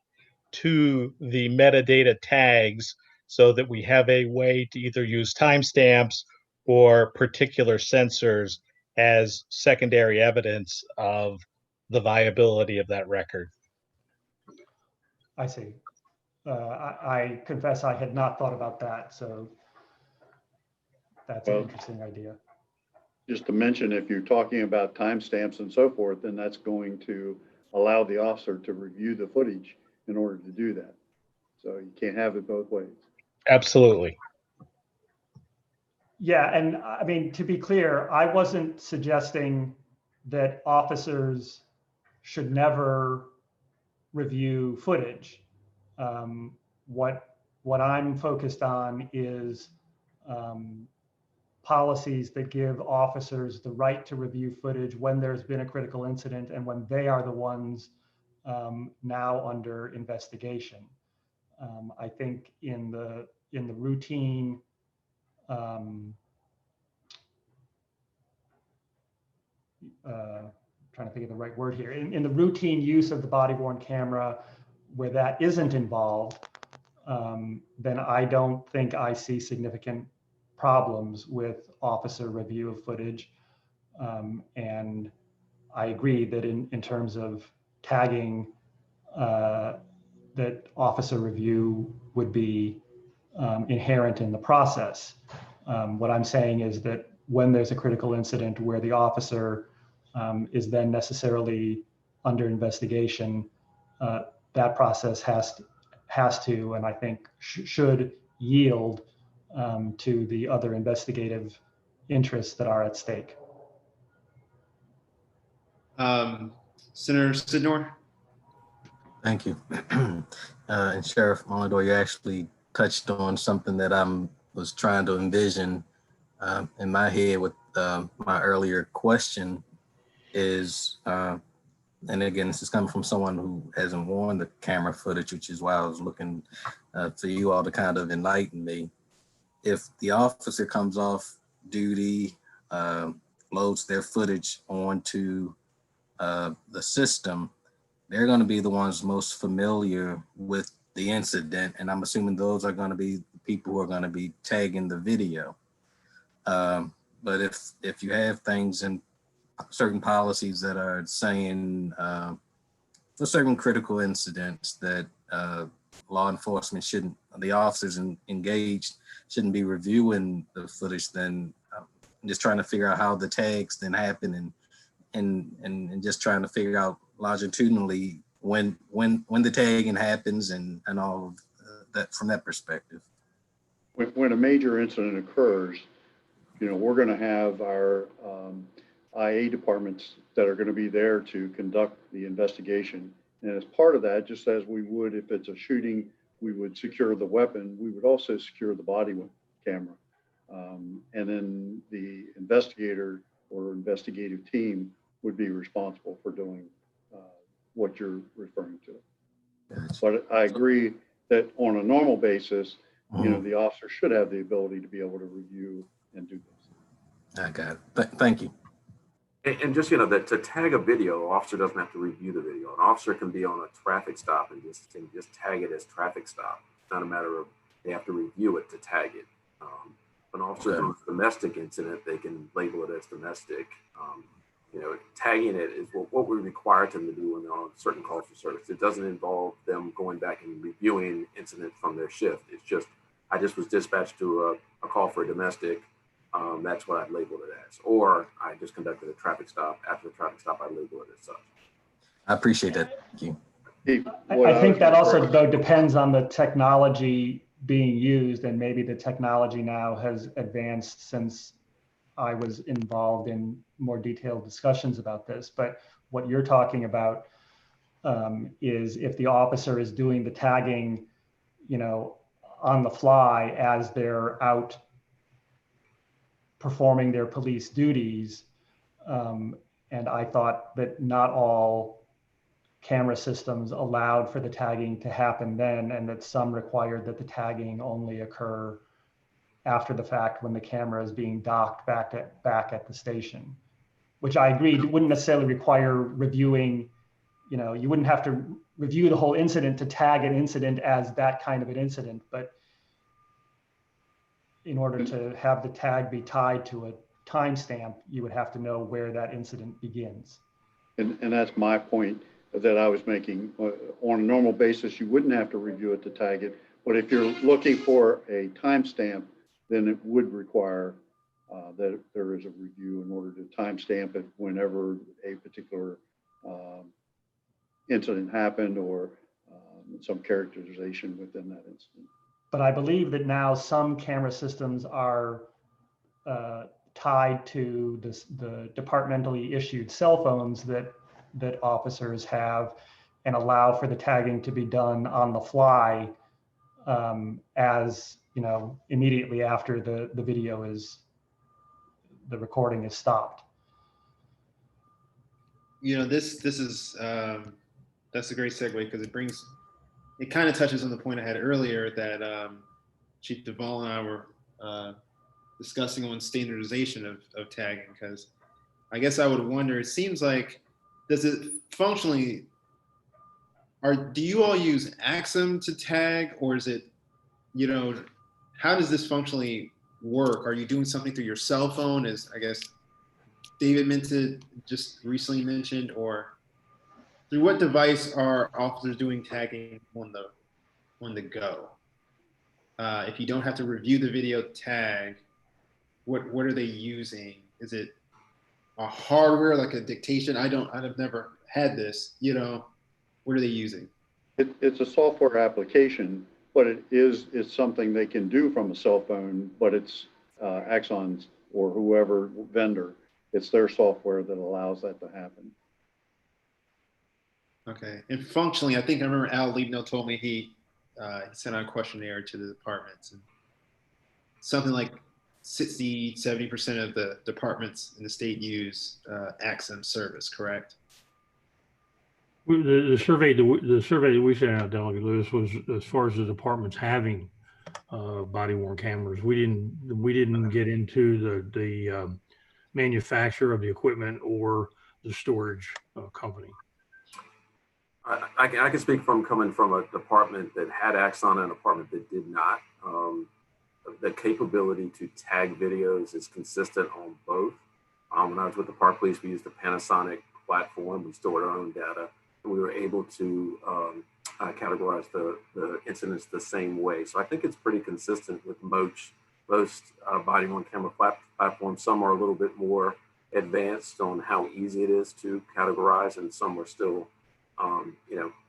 to the metadata tags so that we have a way to either use timestamps or particular sensors as secondary evidence of the viability of that record. I see. I confess I had not thought about that, so that's an interesting idea. Just to mention, if you're talking about timestamps and so forth, then that's going to allow the officer to review the footage in order to do that. So you can't have it both ways. Absolutely. Yeah, and I mean, to be clear, I wasn't suggesting that officers should never review footage. What I'm focused on is policies that give officers the right to review footage when there's been a critical incident and when they are the ones now under investigation. I think in the routine trying to think of the right word here. In the routine use of the body-worn camera where that isn't involved, then I don't think I see significant problems with officer review of footage. And I agree that in terms of tagging, that officer review would be inherent in the process. What I'm saying is that when there's a critical incident where the officer is then necessarily under investigation, that process has to, and I think should yield to the other investigative interests that are at stake. Senator Sidnor? Thank you. And Sheriff Molindor, you actually touched on something that was trying to envision in my head with my earlier question is, and again, this is coming from someone who hasn't worn the camera footage, which is why I was looking for you all to kind of enlighten me. If the officer comes off duty, loads their footage onto the system, they're going to be the ones most familiar with the incident. And I'm assuming those are going to be the people who are going to be tagging the video. But if you have things in certain policies that are saying for certain critical incidents that law enforcement the officers engaged shouldn't be reviewing the footage, then I'm just trying to figure out how the tags then happen and just trying to figure out longitudinally when the tagging happens and all of that from that perspective. When a major incident occurs, we're going to have our IA departments that are going to be there to conduct the investigation. And as part of that, just as we would if it's a shooting, we would secure the weapon, we would also secure the body camera. And then the investigator or investigative team would be responsible for doing what you're referring to. Gotcha. But I agree that on a normal basis, the officer should have the ability to be able to review and do this. I got it. Thank you. And just, that to tag a video, an officer doesn't have to review the video. An officer can be on a traffic stop and can just tag it as traffic stop. It's not a matter of they have to review it to tag it. An officer doing a domestic incident, they can label it as domestic. Tagging it is what we require them to do when they're on certain calls for service. It doesn't involve them going back and reviewing incidents from their shift. It's just, I just was dispatched to a call for a domestic. That's what I labeled it as. Or I just conducted a traffic stop. After the traffic stop, I labeled it as such. I appreciate that. Thank you. I think that also, though, depends on the technology being used, and maybe the technology now has advanced since I was involved in more detailed discussions about this. But what you're talking about is if the officer is doing the tagging, on the fly as they're out performing their police duties. And I thought that not all camera systems allowed for the tagging to happen then, and that some required that the tagging only occur after the fact when the camera is being docked back at the station, which I agreed wouldn't necessarily require reviewing. You wouldn't have to review the whole incident to tag an incident as that kind of an incident, but in order to have the tag be tied to a timestamp, you would have to know where that incident begins. And that's my point that I was making. On a normal basis, you wouldn't have to review it to tag it, but if you're looking for a timestamp, then it would require that there is a review in order to timestamp it whenever a particular incident happened or some characterization within that incident. But I believe that now some camera systems are tied to the departmentally issued cell phones that officers have, and allow for the tagging to be done on the fly as immediately after the recording is stopped. This is that's a great segue, because it kind of touches on the point I had earlier that Chief Duvall and I were discussing on standardization of tagging, because I guess I would wonder, it seems like, does it functionally, do you all use Axum to tag, or is it, how does this functionally work? Are you doing something through your cell phone, as I guess David Minted just recently mentioned, or through what device are officers doing tagging on the go? If you don't have to review the video tag, what are they using? Is it a hardware like a dictation? I've never had this, what are they using? It's a software application, but it's something they can do from a cell phone, but it's Axon's or whoever vendor, it's their software that allows that to happen. Okay, and functionally, I think I remember Al Liebno told me he sent out a questionnaire to the departments, and something like 60–70% of the departments in the state use Axon service, correct? The survey that we sent out, Delegate Lewis, was as far as the departments having body worn cameras. We didn't get into the manufacturer of the equipment or the storage company. I can speak from coming from a department that had Axon and a department that did not. The capability to tag videos is consistent on both. When I was with the Park Police, we used a Panasonic platform. We stored our own data, and we were able to categorize the incidents the same way. So I think it's pretty consistent with most body-worn camera platforms. Some are a little bit more advanced on how easy it is to categorize, and some are still,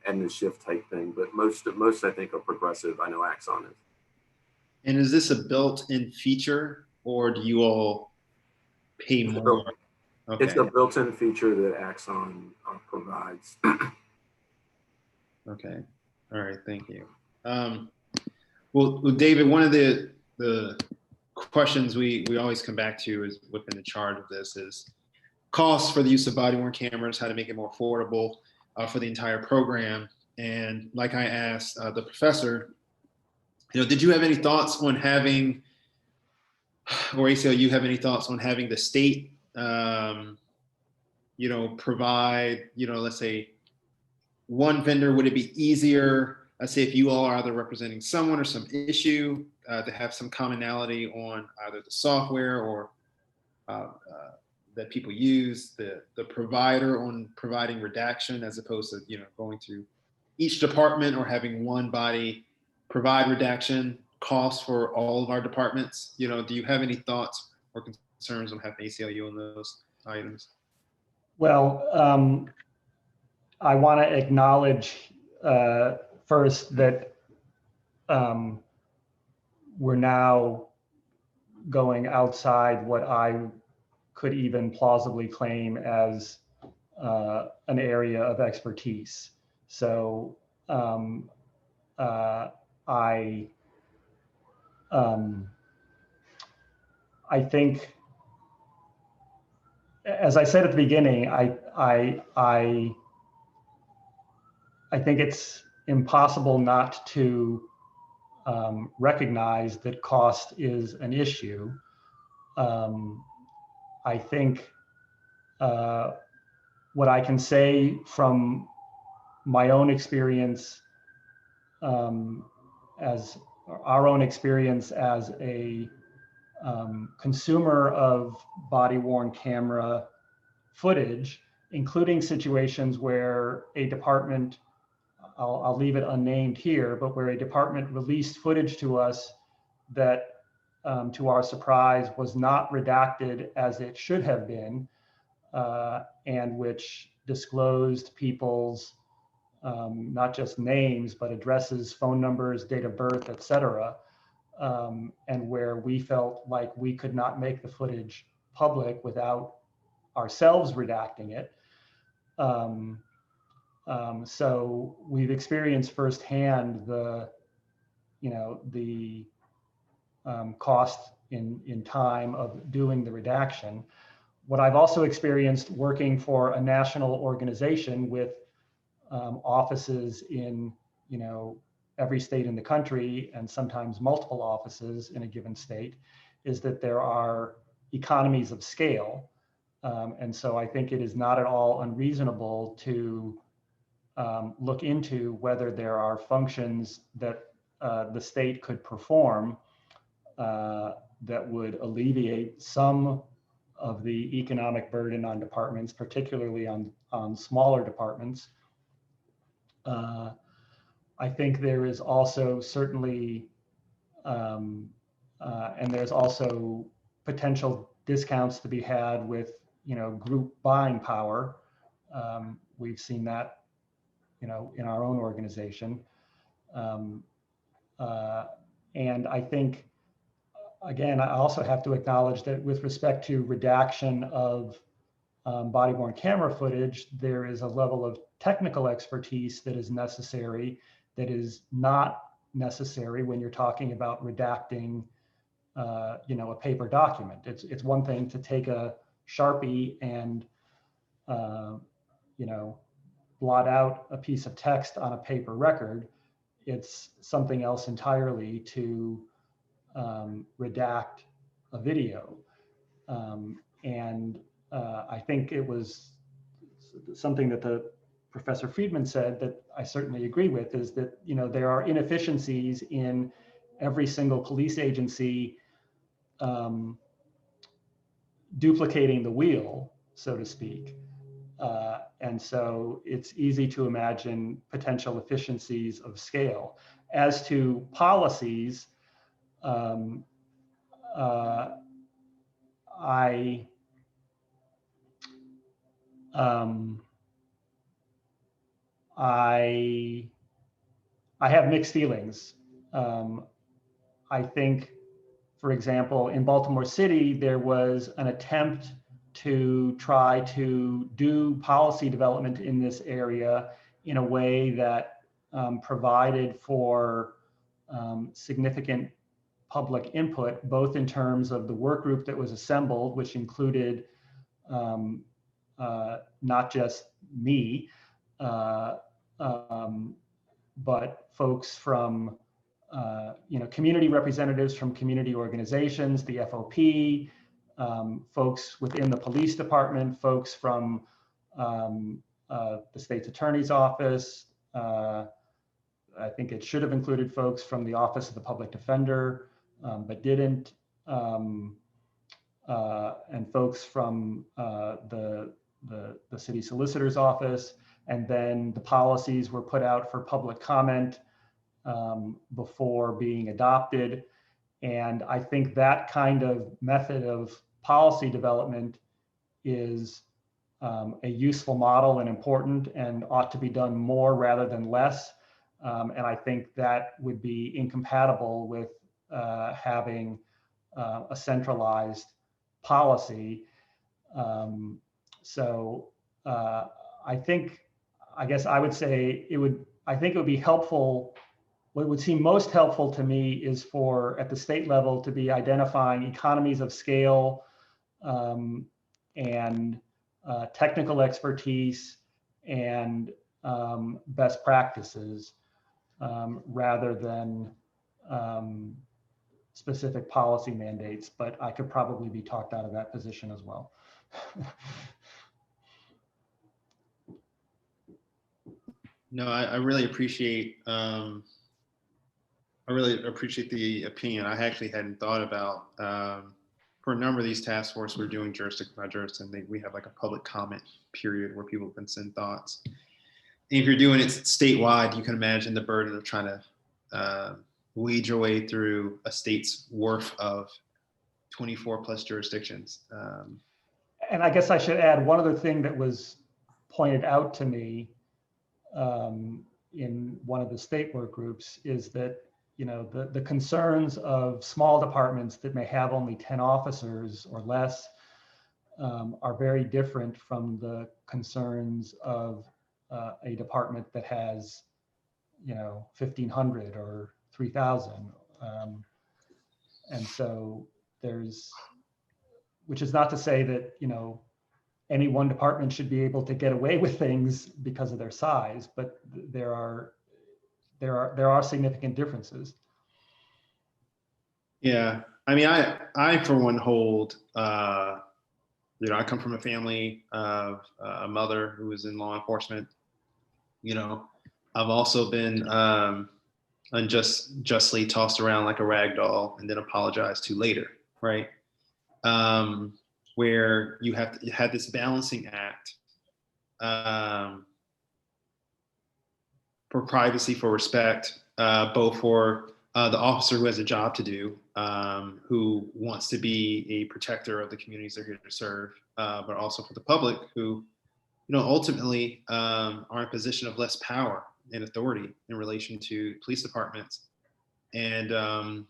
end of shift type thing. But most I think are progressive. I know Axon is. And is this a built-in feature, or do you all pay more? Okay. It's a built-in feature that Axon provides. Okay. All right. Thank you. Well, David, one of the questions we always come back to is within the charge of this is costs for the use of body-worn cameras, how to make it more affordable for the entire program. And like I asked the professor, did you have any thoughts on having, or ACLU have any thoughts on having the state, provide, let's say one vendor? Would it be easier, let's say if you all are either representing someone or some issue, to have some commonality on either the software or that people use, the provider on providing redaction, as opposed to, going through each department or having one body provide redaction costs for all of our departments? Do you have any thoughts or concerns on having ACLU on those items? Well, I want to acknowledge first that we're now going outside what I could even plausibly claim as an area of expertise. So I think, as I said at the beginning, I think it's impossible not to recognize that cost is an issue. I think what I can say from my own experience, as our own experience as a consumer of body-worn camera footage, including situations where a department, I'll leave it unnamed here, but where a department released footage to us that, to our surprise, was not redacted as it should have been, and which disclosed people's not just names, but addresses, phone numbers, date of birth, et cetera, and where we felt like we could not make the footage public without ourselves redacting it. So we've experienced firsthand the cost in time of doing the redaction. What I've also experienced working for a national organization with offices in every state in the country, and sometimes multiple offices in a given state, is that there are economies of scale. And so I think it is not at all unreasonable to look into whether there are functions that the state could perform that would alleviate some of the economic burden on departments, particularly on smaller departments. I think there is also certainly, and there's also potential discounts to be had with, group buying power, we've seen that, in our own organization. And I think, again, I also have to acknowledge that with respect to redaction of body-worn camera footage, there is a level of technical expertise that is necessary that is not necessary when you're talking about redacting, a paper document. It's one thing to take a Sharpie and, blot out a piece of text on a paper record. It's something else entirely to redact a video. And I think it was something that the Professor Friedman said that I certainly agree with, is that, there are inefficiencies in every single police agency duplicating the wheel, so to speak. And so it's easy to imagine potential efficiencies of scale. As to policies, I have mixed feelings. I think, for example, in Baltimore City, there was an attempt to try to do policy development in this area in a way that provided for significant public input, both in terms of the work group that was assembled, which included not just me, but folks from, community representatives from community organizations, the FOP, folks within the police department, folks from the state's attorney's office. I think it should have included folks from the Office of the Public Defender, but didn't. And folks from the city solicitor's office. And then the policies were put out for public comment before being adopted. And I think that kind of method of policy development is a useful model and important and ought to be done more rather than less. And I think that would be incompatible with having a centralized policy. I guess I would say I think it would be helpful. What would seem most helpful to me is for, at the state level, to be identifying economies of scale and technical expertise and best practices rather than specific policy mandates, but I could probably be talked out of that position as well. No, I really appreciate the opinion. I actually hadn't thought about for a number of these task force, we're doing jurisdiction by jurisdiction. We have like a public comment period where people can send thoughts. And if you're doing it statewide, you can imagine the burden of trying to weed your way through a state's worth of 24 plus jurisdictions. And I guess I should add one other thing that was pointed out to me in one of the state work groups is that, the concerns of small departments that may have only 10 officers or less are very different from the concerns of a department that has, 1,500 or 3,000. And so which is not to say that, any one department should be able to get away with things because of their size, but there are significant differences. Yeah, I mean, I for one hold, I come from a family of a mother who was in law enforcement. I've also been unjustly tossed around like a rag doll and then apologized to later, right? Where you have to have this balancing act for privacy, for respect, both for the officer who has a job to do, who wants to be a protector of the communities they're here to serve, but also for the public who ultimately are in a position of less power and authority in relation to police departments. And,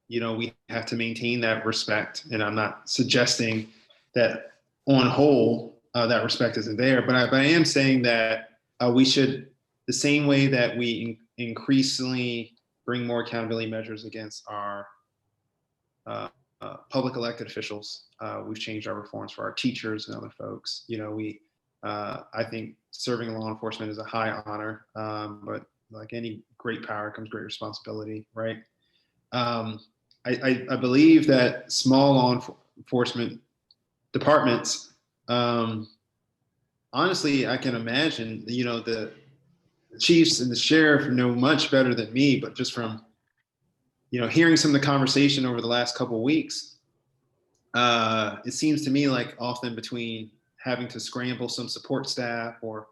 we have to maintain that respect. And I'm not suggesting that on whole, that respect isn't there, but I am saying that we should, the same way that we increasingly bring more accountability measures against our public elected officials. We've changed our reforms for our teachers and other folks. I think serving law enforcement is a high honor, but like any great power comes great responsibility, right? I believe that small law enforcement departments, honestly, I can imagine, the chiefs and the sheriff know much better than me, but just from, hearing some of the conversation over the last couple of weeks, it seems to me like often between having to scramble some support staff or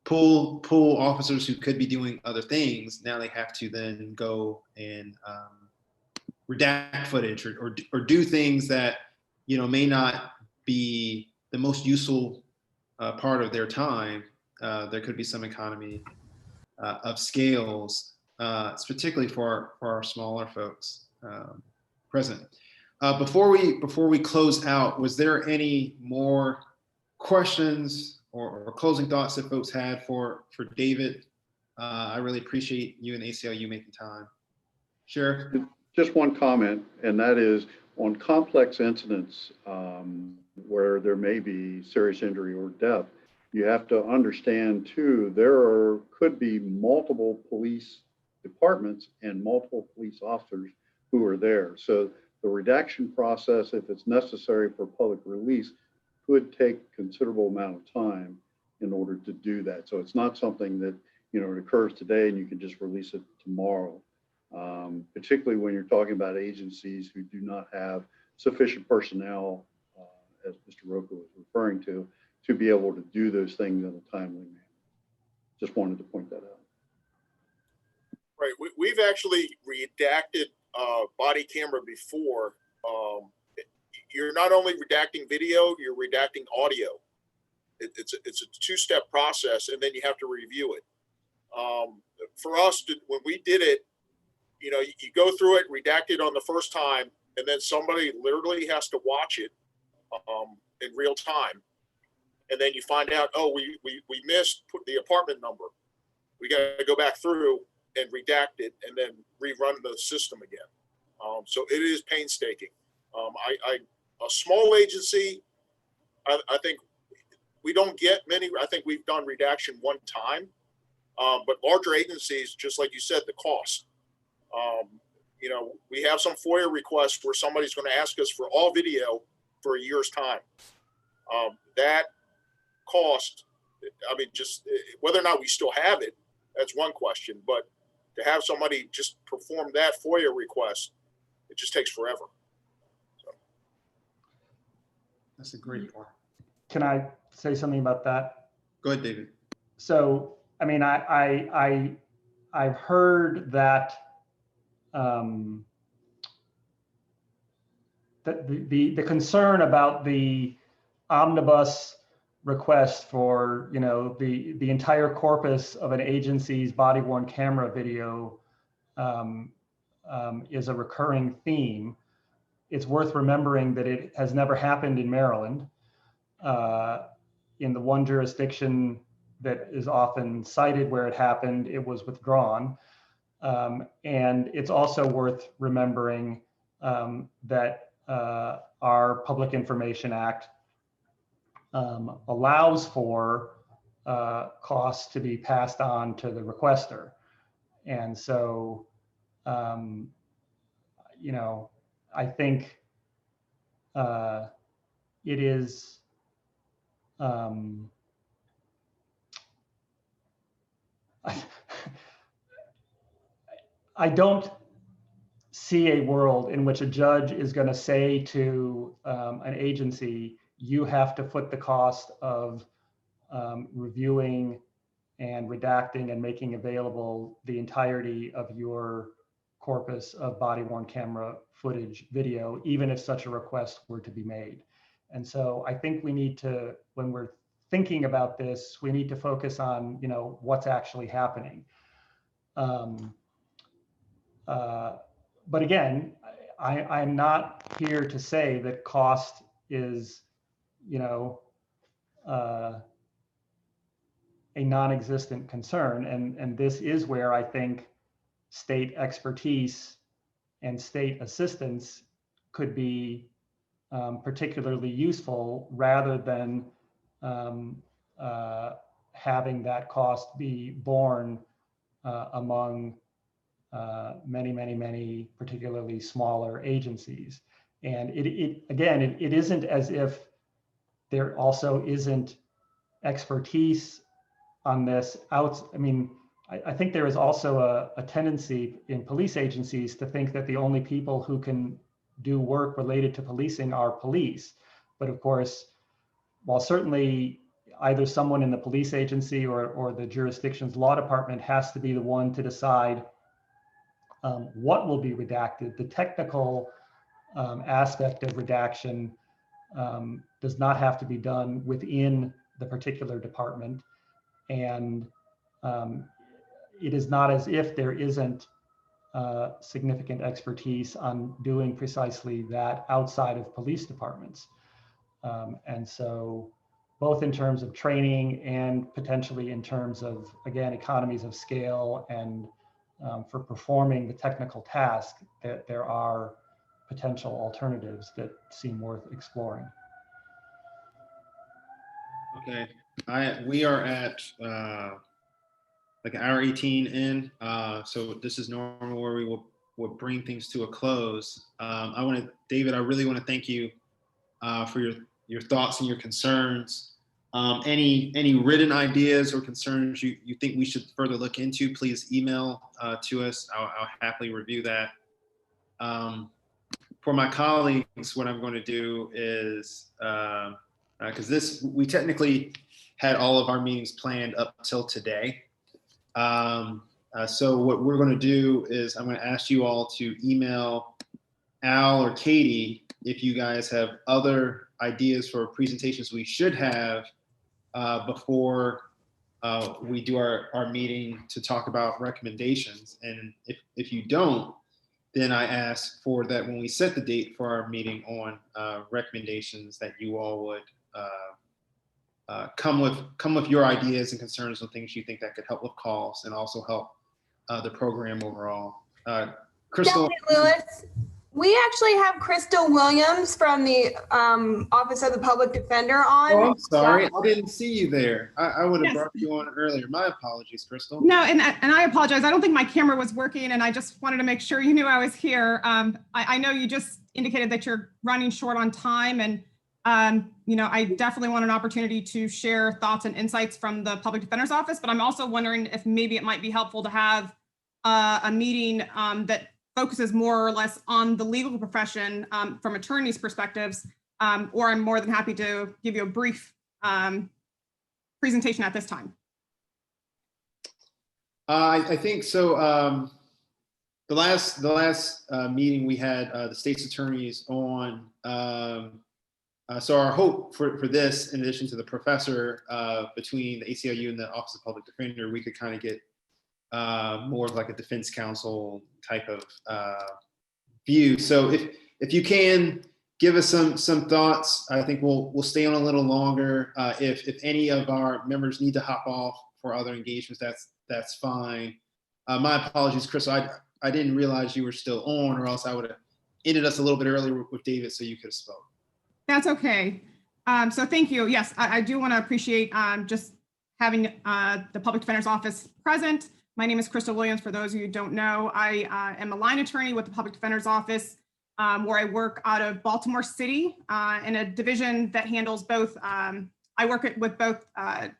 pull officers who could be doing other things, now they have to then go and redact footage or do things that may not be the most useful part of their time. There could be some economy of scales, particularly for our smaller folks present. Before we close out, was there any more questions or closing thoughts that folks had for David? I really appreciate you and ACLU making time. Sheriff? Just one comment, and that is on complex incidents where there may be serious injury or death, you have to understand too, could be multiple police departments and multiple police officers who are there. So the redaction process, if it's necessary for public release, could take considerable amount of time in order to do that. So it's not something that, it occurs today and you can just release it tomorrow. Particularly when you're talking about agencies who do not have sufficient personnel, as Mr. Rocha was referring to be able to do those things in a timely manner. Just wanted to point that out. Right, we've actually redacted body camera before. You're not only redacting video, you're redacting audio. It's a two-step process, and then you have to review it. For us, when we did it, you go through it, redact it on the first time, and then somebody literally has to watch it in real time. And then you find out, oh, we missed the apartment number. We got to go back through and redact it and then rerun the system again. So it is painstaking. A small agency, I think we don't get many. I think we've done redaction one time, but larger agencies, just like you said, the cost. We have some FOIA requests where somebody's going to ask us for all video for a year's time. That cost, just whether or not we still have it, that's one question. But to have somebody just perform that FOIA request, it just takes forever. So. That's a great point. Can I say something about that? Go ahead, David. So, I've heard that the concern about the omnibus request for the entire corpus of an agency's body-worn camera video is a recurring theme. It's worth remembering that it has never happened in Maryland. In the one jurisdiction that is often cited where it happened, it was withdrawn. And it's also worth remembering that our Public Information Act allows for costs to be passed on to the requester. And so, I think it is I don't see a world in which a judge is going to say to an agency, you have to foot the cost of reviewing and redacting and making available the entirety of your corpus of body-worn camera footage video, even if such a request were to be made. And so I think we need to, when we're thinking about this, we need to focus on, you know, what's actually happening. But again, I'm not here to say that cost is, you know, a non-existent concern. And this is where I think state expertise and state assistance could be particularly useful, rather than having that cost be borne among many, particularly smaller agencies. And it isn't as if there also isn't expertise on this out. I mean, I think there is also a tendency in police agencies to think that the only people who can do work related to policing are police. But of course, while certainly either someone in the police agency or the jurisdiction's law department has to be the one to decide what will be redacted, the technical aspect of redaction does not have to be done within the particular department. And it is not as if there isn't significant expertise on doing precisely that outside of police departments. And so both in terms of training and potentially in terms of, again, economies of scale and for performing the technical task, that there are potential alternatives that seem worth exploring. Okay, we are at like an hour 18 in, so this is normal where we will bring things to a close. David, I really want to thank you for your thoughts and your concerns. Any written ideas or concerns you think we should further look into, please email to us. I'll happily review that. For my colleagues, what I'm going to do is, because we technically had all of our meetings planned up till today. So what we're going to do is I'm going to ask you all to email Al or Katie if you guys have other ideas for presentations we should have before we do our meeting to talk about recommendations. And if you don't, then I ask for that when we set the date for our meeting on recommendations, that you all would come with your ideas and concerns on things you think that could help with costs and also help the program overall. Crystal. Dr. Lewis, we actually have Crystal Williams from the Office of the Public Defender on. Oh, I'm sorry, I didn't see you there. I would have brought you on earlier. My apologies, Crystal. No, and I apologize. I don't think my camera was working, and I just wanted to make sure you knew I was here. I know you just indicated that you're running short on time, and you know, I definitely want an opportunity to share thoughts and insights from the Public Defender's Office, but I'm also wondering if maybe it might be helpful to have a meeting that focuses more or less on the legal profession from attorneys' perspectives, or I'm more than happy to give you a brief presentation at this time. I think so. The last meeting we had the state's attorneys on. So our hope for this, in addition to the professor, between the ACLU and the Office of Public Defender, we could kind of get more of like a defense counsel type of view. So if you can give us some thoughts, I think we'll stay on a little longer. If any of our members need to hop off for other engagements, that's fine. My apologies, Chris. I didn't realize you were still on, or else I would have ended us a little bit earlier with David, so you could have spoke. That's okay. So thank you. Yes, I do want to appreciate just having the Public Defender's Office present. My name is Crystal Williams. For those of you who don't know, I am a line attorney with the Public Defender's Office, where I work out of Baltimore City in a division that handles both. I work with both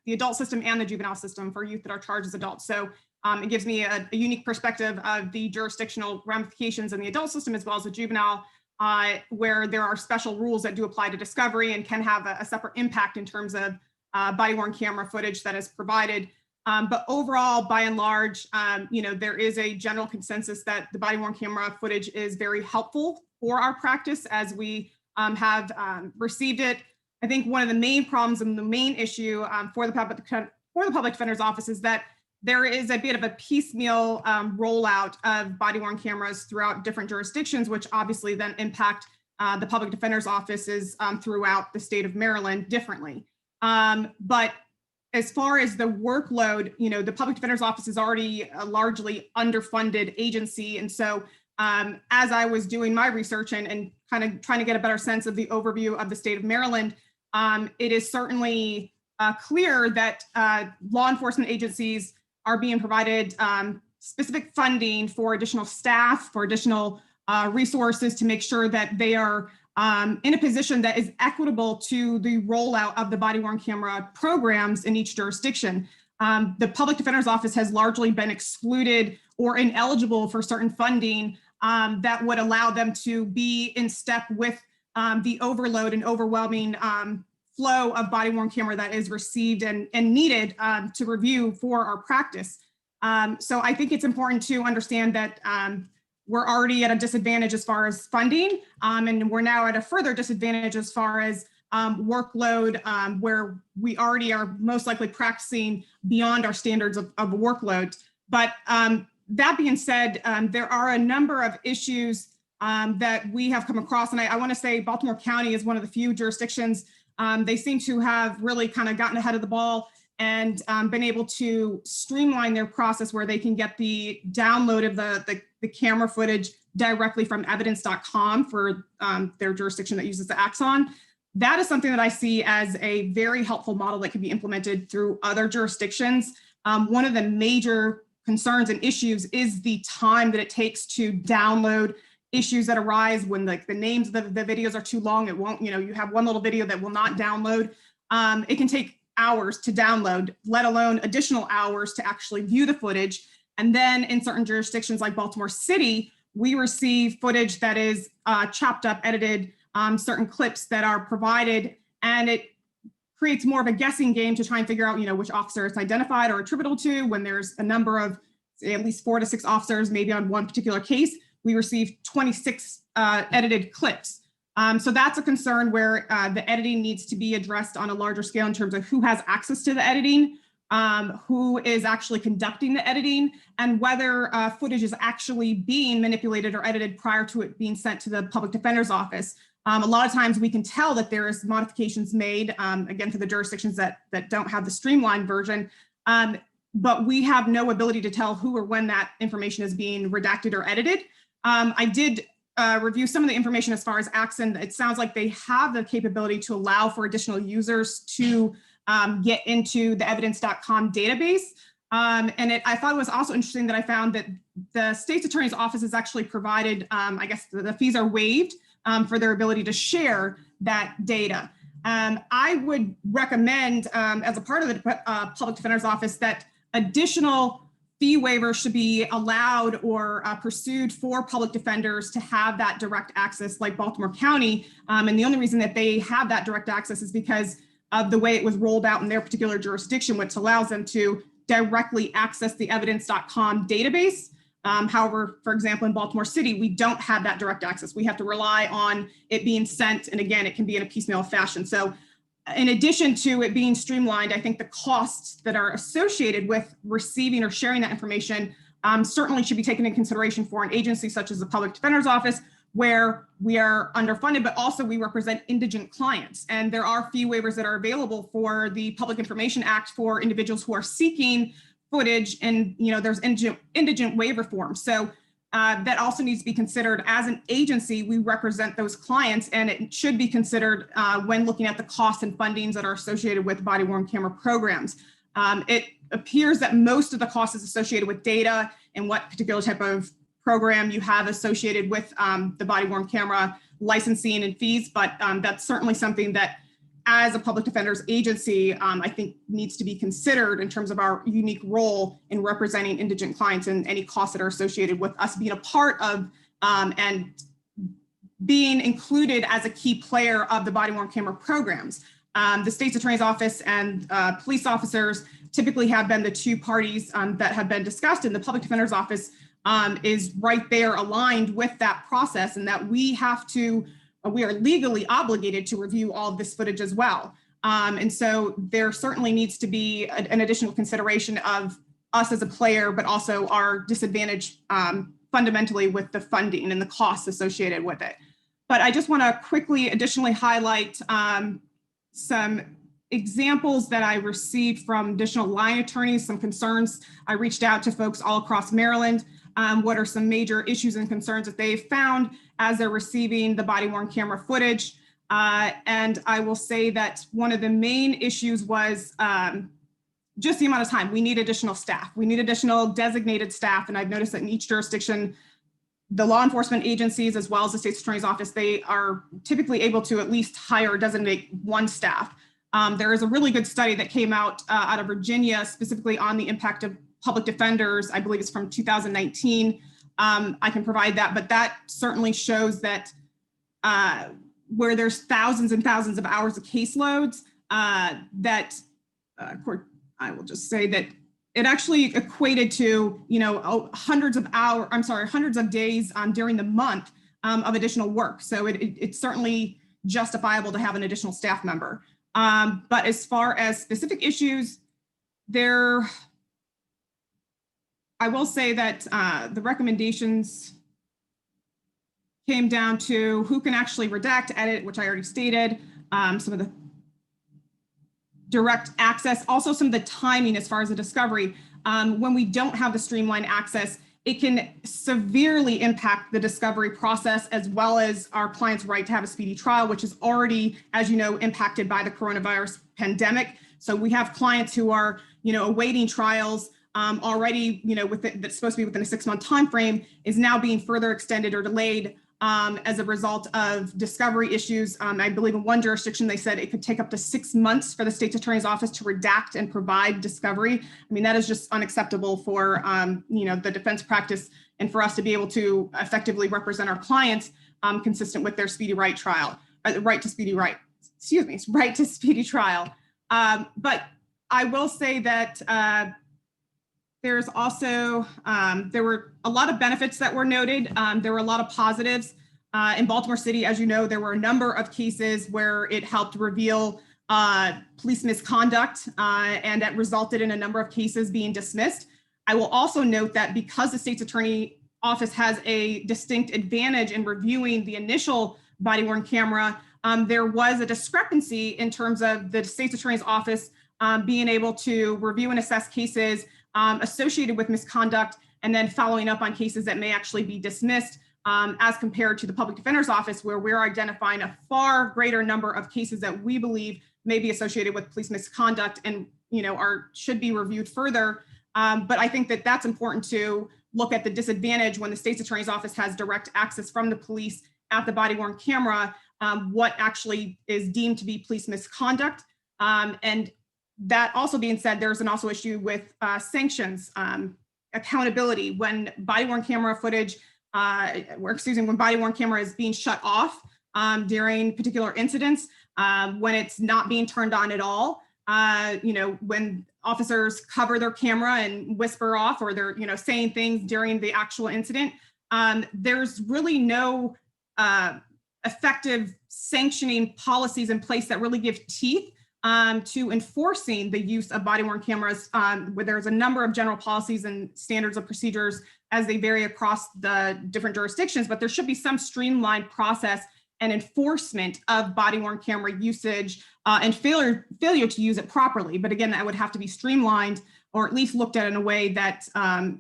the adult system and the juvenile system for youth that are charged as adults. So it gives me a unique perspective of the jurisdictional ramifications in the adult system as well as the juvenile, where there are special rules that do apply to discovery and can have a separate impact in terms of body-worn camera footage that is provided. But overall, by and large, you know, there is a general consensus that the body-worn camera footage is very helpful for our practice as we have received it I think one of the main problems and the main issue for the public defender's office is that there is a bit of a piecemeal rollout of body-worn cameras throughout different jurisdictions, which obviously then impact the public defender's offices throughout the state of Maryland differently. But as far as the workload, the public defender's office is already a largely underfunded agency. And so as I was doing my research and kind of trying to get a better sense of the overview of the state of Maryland, it is certainly clear that law enforcement agencies are being provided specific funding for additional staff, for additional resources to make sure that they are in a position that is equitable to the rollout of the body-worn camera programs in each jurisdiction. The public defender's office has largely been excluded or ineligible for certain funding that would allow them to be in step with the overload and overwhelming flow of body-worn camera that is received and needed to review for our practice. So I think it's important to understand that we're already at a disadvantage as far as funding, and we're now at a further disadvantage as far as workload, where we already are most likely practicing beyond our standards of workload. But that being said, there are a number of issues that we have come across, and I want to say Baltimore County is one of the few jurisdictions. They seem to have really kind of gotten ahead of the ball and been able to streamline their process where they can get the download of the camera footage directly from evidence.com for their jurisdiction that uses the Axon. That is something that I see as a very helpful model that can be implemented through other jurisdictions. One of the major concerns and issues is the time that it takes to download. Issues that arise when the names of the videos are too long. It won't, you have one little video that will not download. It can take hours to download, let alone additional hours to actually view the footage. And then in certain jurisdictions like Baltimore City, we receive footage that is chopped up, edited, certain clips that are provided, and it creates more of a guessing game to try and figure out, which officer it's identified or attributable to. When there's a number of, say, at least 4 to 6 officers, maybe on one particular case, we receive 26 edited clips. So that's a concern where the editing needs to be addressed on a larger scale in terms of who has access to the editing, who is actually conducting the editing, and whether footage is actually being manipulated or edited prior to it being sent to the public defender's office. A lot of times we can tell that there is modifications made, again, for the jurisdictions that don't have the streamlined version, but we have no ability to tell who or when that information is being redacted or edited. I did review some of the information as far as Axon. It sounds like they have the capability to allow for additional users to get into the evidence.com database. And I thought it was also interesting that I found that the state's attorney's office has actually provided, I guess the fees are waived for their ability to share that data. I would recommend, as a part of the public defender's office, that additional fee waivers should be allowed or pursued for public defenders to have that direct access like Baltimore County. And the only reason that they have that direct access is because of the way it was rolled out in their particular jurisdiction, which allows them to directly access the evidence.com database. However, for example, in Baltimore City, we don't have that direct access. We have to rely on it being sent. And again, it can be in a piecemeal fashion. So in addition to it being streamlined, I think the costs that are associated with receiving or sharing that information certainly should be taken into consideration for an agency such as the Public Defender's Office, where we are underfunded, but also we represent indigent clients. And there are fee waivers that are available for the Public Information Act for individuals who are seeking footage, and there's indigent waiver forms. So that also needs to be considered. As an agency, we represent those clients, and it should be considered when looking at the costs and fundings that are associated with body-worn camera programs. It appears that most of the cost is associated with data and what particular type of program you have associated with the body-worn camera licensing and fees, but that's certainly something that as a public defender's agency, I think needs to be considered in terms of our unique role in representing indigent clients and any costs that are associated with us being a part of and being included as a key player of the body-worn camera programs. The state's attorney's office and police officers typically have been the two parties that have been discussed, and the public defender's office is right there aligned with that process, and that we have to we are legally obligated to review all of this footage as well. And so there certainly needs to be an additional consideration of us as a player, but also our disadvantage fundamentally with the funding and the costs associated with it. But I just want to quickly additionally highlight some examples that I received from additional line attorneys, some concerns. I reached out to folks all across Maryland. What are some major issues and concerns that they've found as they're receiving the body-worn camera footage? And I will say that one of the main issues was just the amount of time. We need additional staff. We need additional designated staff. And I've noticed that in each jurisdiction, the law enforcement agencies, as well as the state's attorney's office, they are typically able to at least hire or designate one staff. There is a really good study that came out of Virginia, specifically on the impact of public defenders. I believe it's from 2019. I can provide that, but that certainly shows that where there's thousands and thousands of hours of caseloads, I will just say that it actually equated to, hundreds of days during the month of additional work. So it's certainly justifiable to have an additional staff member. But as far as specific issues, I will say that the recommendations came down to who can actually redact, edit, which I already stated, some of the direct access, also some of the timing as far as the discovery. When we don't have the streamlined access, it can severely impact the discovery process, as well as our client's right to have a speedy trial, which is already, as you know, impacted by the coronavirus pandemic. So we have clients who are, awaiting trials already, that's supposed to be within a 6-month timeframe, is now being further extended or delayed as a result of discovery issues. I believe in one jurisdiction, they said it could take up to 6 months for the state's attorney's office to redact and provide discovery. I mean, that is just unacceptable for, the defense practice and for us to be able to effectively represent our clients consistent with their speedy right trial, right to speedy trial. But I will say that there's also, there were a lot of benefits that were noted. There were a lot of positives. In Baltimore City, as you know, there were a number of cases where it helped reveal police misconduct, and that resulted in a number of cases being dismissed. I will also note that because the state's attorney office has a distinct advantage in reviewing the initial body-worn camera, there was a discrepancy in terms of the state's attorney's office being able to review and assess cases associated with misconduct, and then following up on cases that may actually be dismissed, as compared to the public defender's office, where we're identifying a far greater number of cases that we believe may be associated with police misconduct and should be reviewed further. But I think that that's important to look at the disadvantage when the state's attorney's office has direct access from the police at the body-worn camera, what actually is deemed to be police misconduct. And that also being said, there's an also issue with sanctions, accountability. When body-worn camera footage, when body-worn camera is being shut off during particular incidents, when it's not being turned on at all, when officers cover their camera and whisper off, or they're saying things during the actual incident, there's really no effective sanctioning policies in place that really give teeth to enforcing the use of body-worn cameras, where there's a number of general policies and standards of procedures as they vary across the different jurisdictions, but there should be some streamlined process and enforcement of body-worn camera usage and failure to use it properly. But again, that would have to be streamlined, or at least looked at in a way that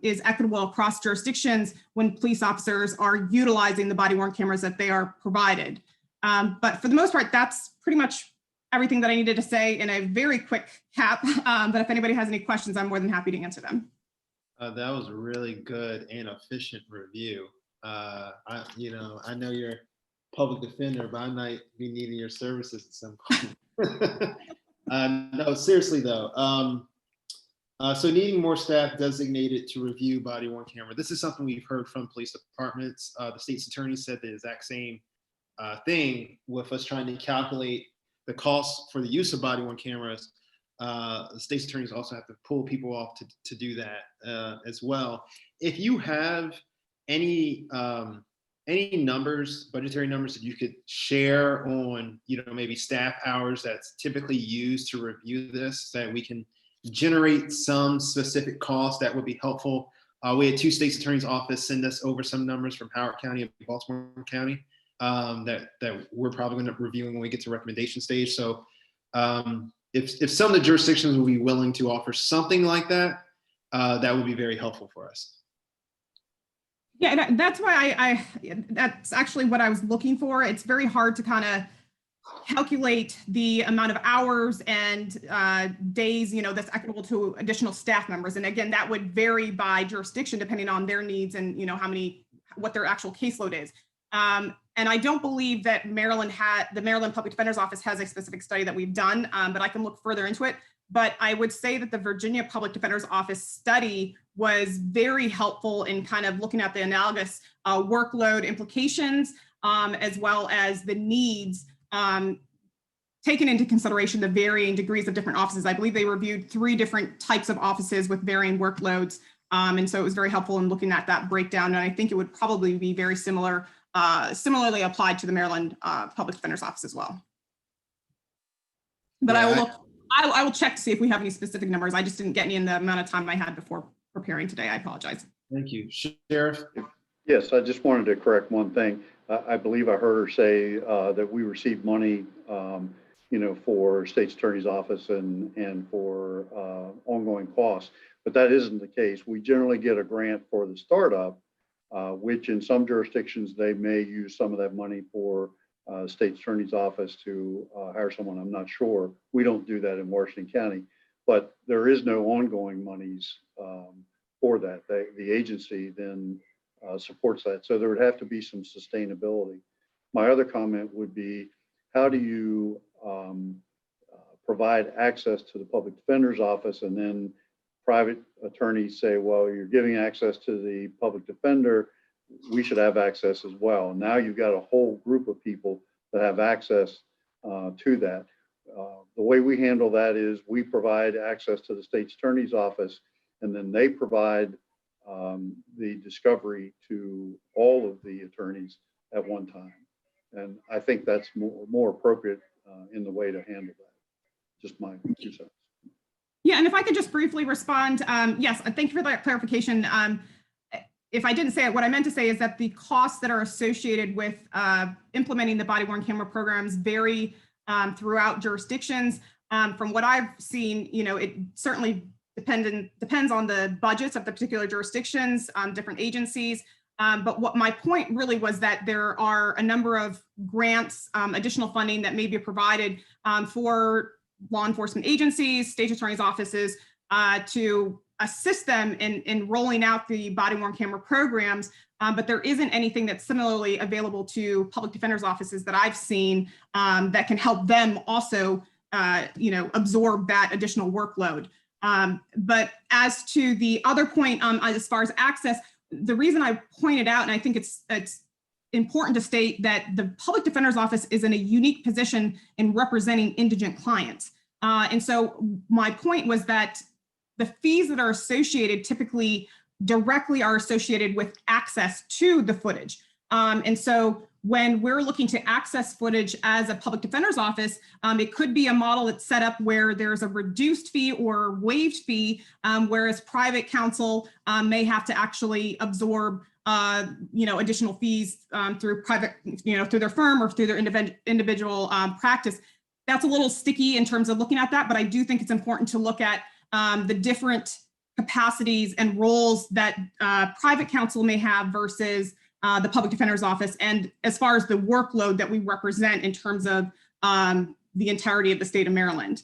is equitable across jurisdictions when police officers are utilizing the body-worn cameras that they are provided. But for the most part, that's pretty much everything that I needed to say in a very quick cap. But if anybody has any questions, I'm more than happy to answer them. That was a really good and efficient review. I know you're a public defender, but I might be needing your services at some point. No, seriously though. So needing more staff designated to review body-worn camera. This is something we've heard from police departments. The state's attorney said the exact same thing with us trying to calculate the cost for the use of body-worn cameras. The state's attorneys also have to pull people off to do that as well. If you have any any numbers, budgetary numbers that you could share on, maybe staff hours that's typically used to review this, so that we can generate some specific costs, that would be helpful. We had 2 state's attorney's office send us over some numbers from Howard County and Baltimore County that we're probably going to review when we get to recommendation stage. So if some of the jurisdictions will be willing to offer something like that, that would be very helpful for us. Yeah, that's why that's actually what I was looking for. It's very hard to kind of calculate the amount of hours and days, that's equitable to additional staff members. And again, that would vary by jurisdiction depending on their needs and, what their actual caseload is. And I don't believe that the Maryland Public Defender's Office has a specific study that we've done, but I can look further into it. But I would say that the Virginia Public Defender's Office study was very helpful in kind of looking at the analogous workload implications, as well as the needs, taken into consideration the varying degrees of different offices. I believe they reviewed 3 different types of offices with varying workloads. And so it was very helpful in looking at that breakdown. And I think it would probably be very similarly applied to the Maryland Public Defender's Office as well. But Yeah, I will check to see if we have any specific numbers. I just didn't get any in the amount of time I had before preparing today. I apologize. Thank you. Sheriff? Yes, I just wanted to correct one thing. I believe I heard her say that we received money, for state's attorney's office and for ongoing costs, but that isn't the case. We generally get a grant for the startup, which in some jurisdictions, they may use some of that money for state's attorney's office to hire someone. I'm not sure. We don't do that in Washington County, but there is no ongoing monies for that. The agency then supports that. So there would have to be some sustainability. My other comment would be, how do you provide access to the public defender's office, and then private attorneys say, well, you're giving access to the public defender, we should have access as well. Now you've got a whole group of people that have access to that. The way we handle that is we provide access to the state's attorney's office, and then they provide the discovery to all of the attorneys at one time. And I think that's more appropriate in the way to handle that. Just my 2 cents. Yeah, and if I could just briefly respond, yes, thank you for that clarification. If I didn't say it, what I meant to say is that the costs that are associated with implementing the body-worn camera programs vary throughout jurisdictions. From what I've seen, it certainly depends on the budgets of the particular jurisdictions, different agencies. But what my point really was that there are a number of grants, additional funding that may be provided for law enforcement agencies, state attorneys' offices, to assist them in rolling out the body-worn camera programs. But there isn't anything that's similarly available to public defenders' offices that I've seen that can help them also, absorb that additional workload. But as to the other point, as far as access, the reason I pointed out, and I think it's important to state, that the public defender's office is in a unique position in representing indigent clients. And so my point was that the fees that are associated typically directly are associated with access to the footage. And so when we're looking to access footage as a public defender's office, it could be a model that's set up where there's a reduced fee or waived fee, whereas private counsel may have to actually absorb additional fees through private, through their firm or through their individual practice. That's a little sticky in terms of looking at that, but I do think it's important to look at the different capacities and roles that private counsel may have versus the public defender's office, and as far as the workload that we represent in terms of the entirety of the state of Maryland.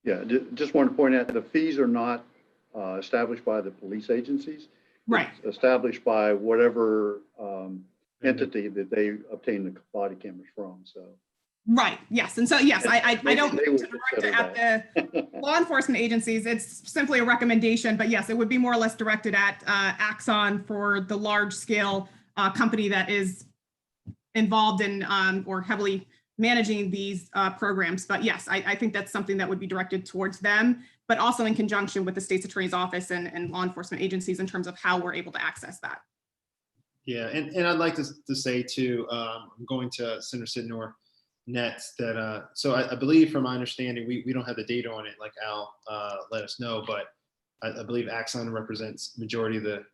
Yeah, just want to point out the fees are not established by the police agencies. Right. It's established by whatever entity that they obtain the body cameras from. So. Right. Yes. And so, yes, I don't They would to direct it consider at the law enforcement agencies. It's simply a recommendation, but yes, it would be more or less directed at Axon for the large scale company that is involved in or heavily managing these programs. But yes, I think that's something that would be directed towards them, but also in conjunction with the state's attorney's office and law enforcement agencies in terms of how we're able to access that. Yeah, and I'd like to say too, I'm going to Center Sidnor Nets that, so I believe from my understanding, we don't have the data on it like Al let us know, but I believe Axon represents majority of the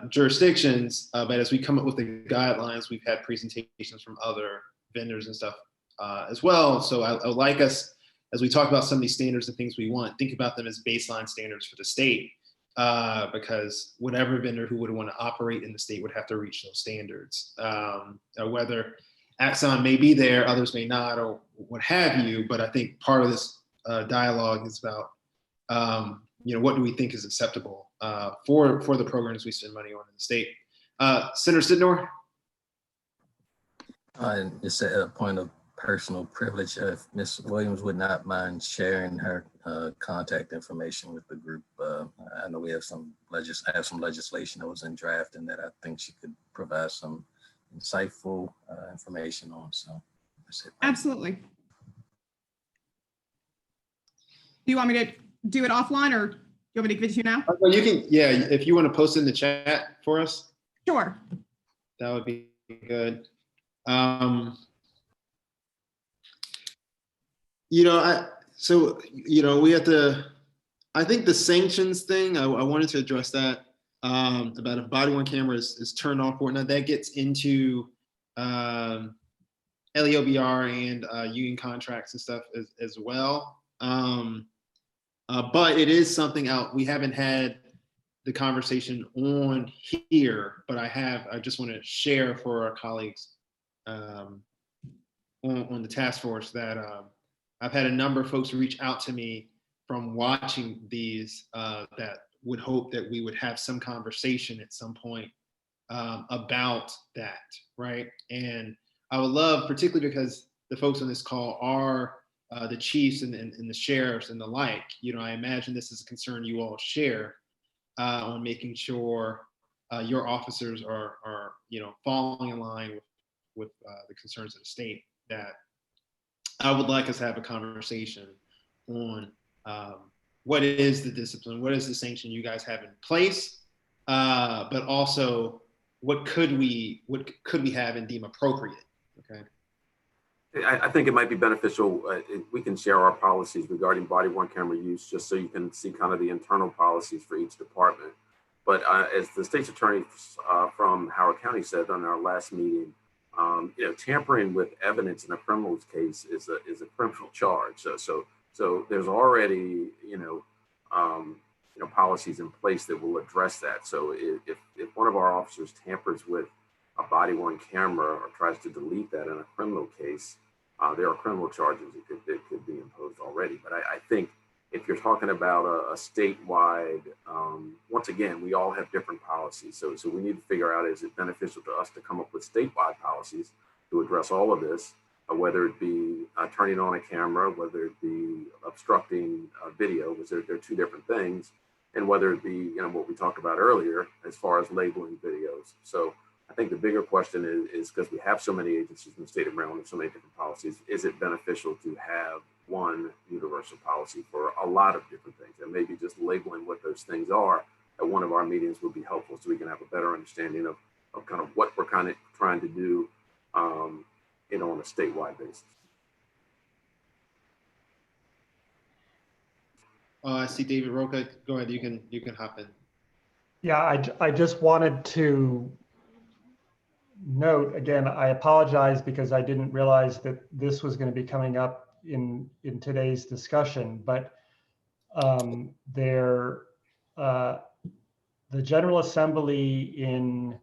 jurisdictions. But as we come up with the guidelines, we've had presentations from other vendors and stuff as well. So I would like us, as we talk about some of these standards and things we want, think about them as baseline standards for the state. Because whatever vendor who would want to operate in the state would have to reach those standards. Whether Axon may be there, others may not, or what have you. But I think part of this dialogue is about, what do we think is acceptable for the programs we spend money on in the state. Senator Sidnor? It's a point of personal privilege. If Ms. Williams would not mind sharing her contact information with the group. I know we have some legislation that was in draft and that I think she could provide some insightful information on. So that's it. Absolutely. Do you want me to do it offline or do you want me to give it to you now? Well, you can, yeah, if you want to post it in the chat for us. Sure. That would be good. We have to, I think the sanctions thing, I wanted to address that about if body-worn camera is turned off or not. That gets into LEOBR and union contracts and stuff as well. But it is something out, we haven't had the conversation on here, but I just want to share for our colleagues on the task force that I've had a number of folks reach out to me from watching these that would hope that we would have some conversation at some point about that, right? And I would love, particularly because the folks on this call are the chiefs and the sheriffs and the like, I imagine this is a concern you all share on making sure your officers are falling in line with the concerns of the state. That I would like us to have a conversation on what is the discipline, what is the sanction you guys have in place, but also what could we have and deem appropriate. Okay. I think it might be beneficial if we can share our policies regarding body-worn camera use, just so you can see kind of the internal policies for each department. But as the state's attorney from Howard County said on our last meeting, tampering with evidence in a criminal case is a criminal charge. So there's already policies in place that will address that. So if one of our officers tampers with a body-worn camera or tries to delete that in a criminal case, there are criminal charges that could be imposed already. But I think if you're talking about a statewide, once again, we all have different policies. So we need to figure out, is it beneficial to us to come up with statewide policies to address all of this, whether it be turning on a camera, whether it be obstructing video, because they're two different things, and whether it be what we talked about earlier as far as labeling videos. So I think the bigger question is because we have so many agencies in the state of Maryland and so many different policies, is it beneficial to have one universal policy for a lot of different things? And maybe just labeling what those things are at one of our meetings would be helpful, so we can have a better understanding of kind of what we're kind of trying to do on a statewide basis. I see David Roca. Go ahead, you can hop in. Yeah, I just wanted to note, again, I apologize because I didn't realize that this was going to be coming up in today's discussion, but the General Assembly in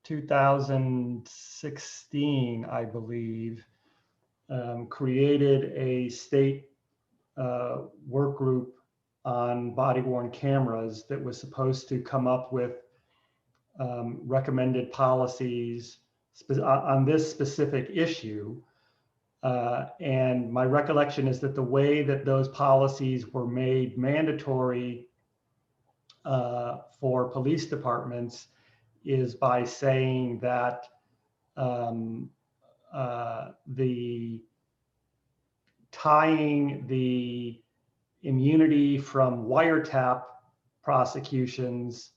2016, I believe, created a state work group on body-worn cameras that was supposed to come up with recommended policies on this specific issue. And my recollection is that the way that those policies were made mandatory for police departments is by saying that the tying the immunity from wiretap prosecutions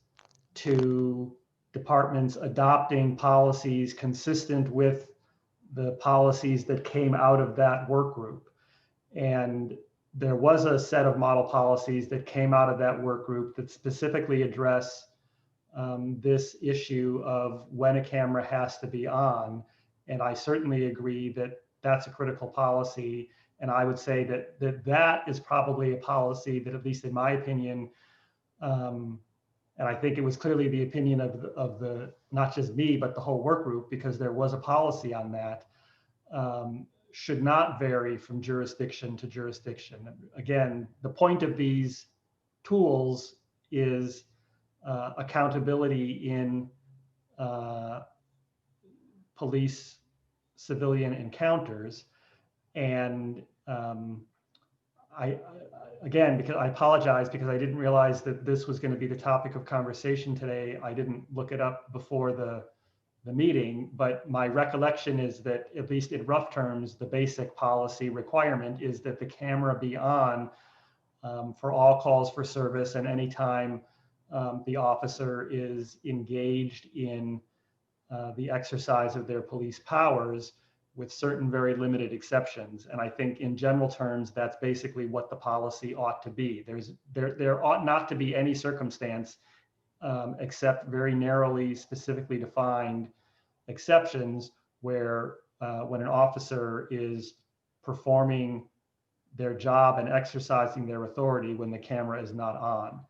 to departments adopting policies consistent with the policies that came out of that work group. And there was a set of model policies that came out of that work group that specifically address this issue of when a camera has to be on. And I certainly agree that that's a critical policy. And I would say that is probably a policy that, at least in my opinion, and I think it was clearly the opinion of the not just me, but the whole work group, because there was a policy on that, should not vary from jurisdiction to jurisdiction. Again, the point of these tools is accountability in police civilian encounters. And again, because I apologize because I didn't realize that this was going to be the topic of conversation today. I didn't look it up before the meeting, but my recollection is that, at least in rough terms, the basic policy requirement is that the camera be on for all calls for service and anytime the officer is engaged in the exercise of their police powers, with certain very limited exceptions. And I think in general terms, that's basically what the policy ought to be. There ought not to be any circumstance except very narrowly, specifically defined exceptions where when an officer is performing their job and exercising their authority when the camera is not on.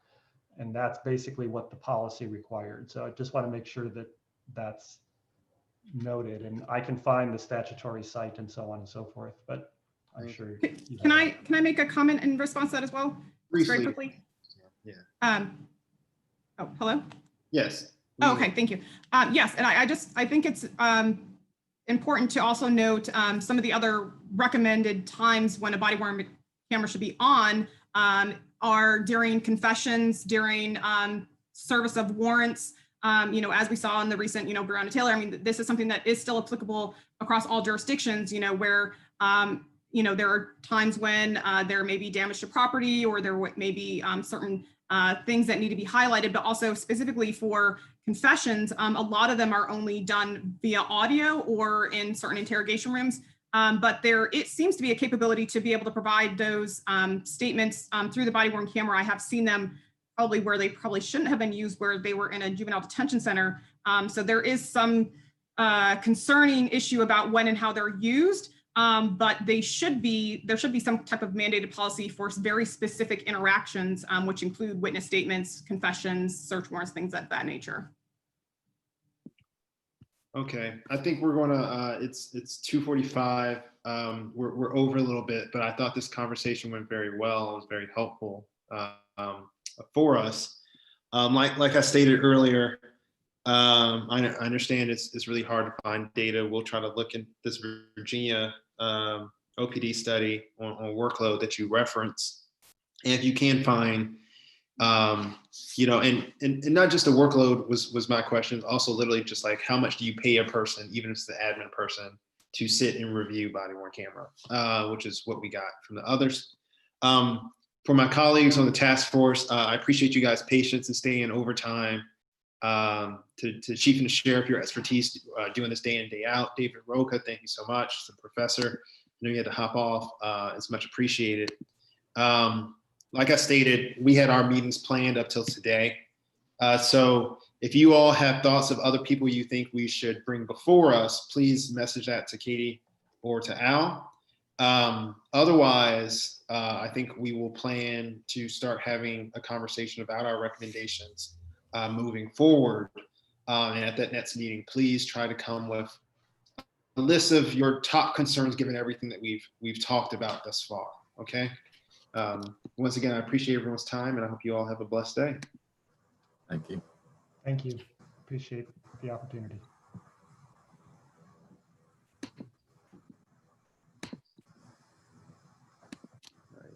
And that's basically what the policy required. So I just want to make sure that that's noted, and I can find the statutory site and so on and so forth, but I'm sure. Can I make a comment in response to that as well? Very quickly. Yeah. Oh, hello? Yes. Oh, okay, thank you. Yes, and I think it's important to also note some of the other recommended times when a body worn camera should be on are during confessions, during service of warrants. As we saw in the recent, Breonna Taylor, I mean, this is something that is still applicable across all jurisdictions, where, there are times when there may be damage to property, or there may be certain things that need to be highlighted, but also specifically for confessions, a lot of them are only done via audio or in certain interrogation rooms. But it seems to be a capability to be able to provide those statements through the body worn camera. I have seen them probably where they probably shouldn't have been used, where they were in a juvenile detention center. So there is some concerning issue about when and how they're used, but there should be some type of mandated policy for very specific interactions, which include witness statements, confessions, search warrants, things of that nature. Okay, I think we're gonna, it's 2:45. We're over a little bit, but I thought this conversation went very well. It was very helpful for us. Like I stated earlier, I understand it's really hard to find data. We'll try to look at this Virginia OPD study on workload that you reference. And if you can find, and not just the workload was my question, also literally just like how much do you pay a person, even if it's the admin person, to sit and review body worn camera, which is what we got from the others. For my colleagues on the task force, I appreciate you guys' patience and staying overtime. To Chief and the Sheriff, your expertise doing this day in, day out. David Roca, thank you so much. The professor, I know you had to hop off. It's much appreciated. Like I stated, we had our meetings planned up till today. So if you all have thoughts of other people you think we should bring before us, please message that to Katie or to Al. Otherwise, I think we will plan to start having a conversation about our recommendations moving forward. And at that next meeting, please try to come with a list of your top concerns, given everything that we've talked about thus far. Okay. Once again, I appreciate everyone's time, and I hope you all have a blessed day. Thank you. Thank you. Appreciate the opportunity.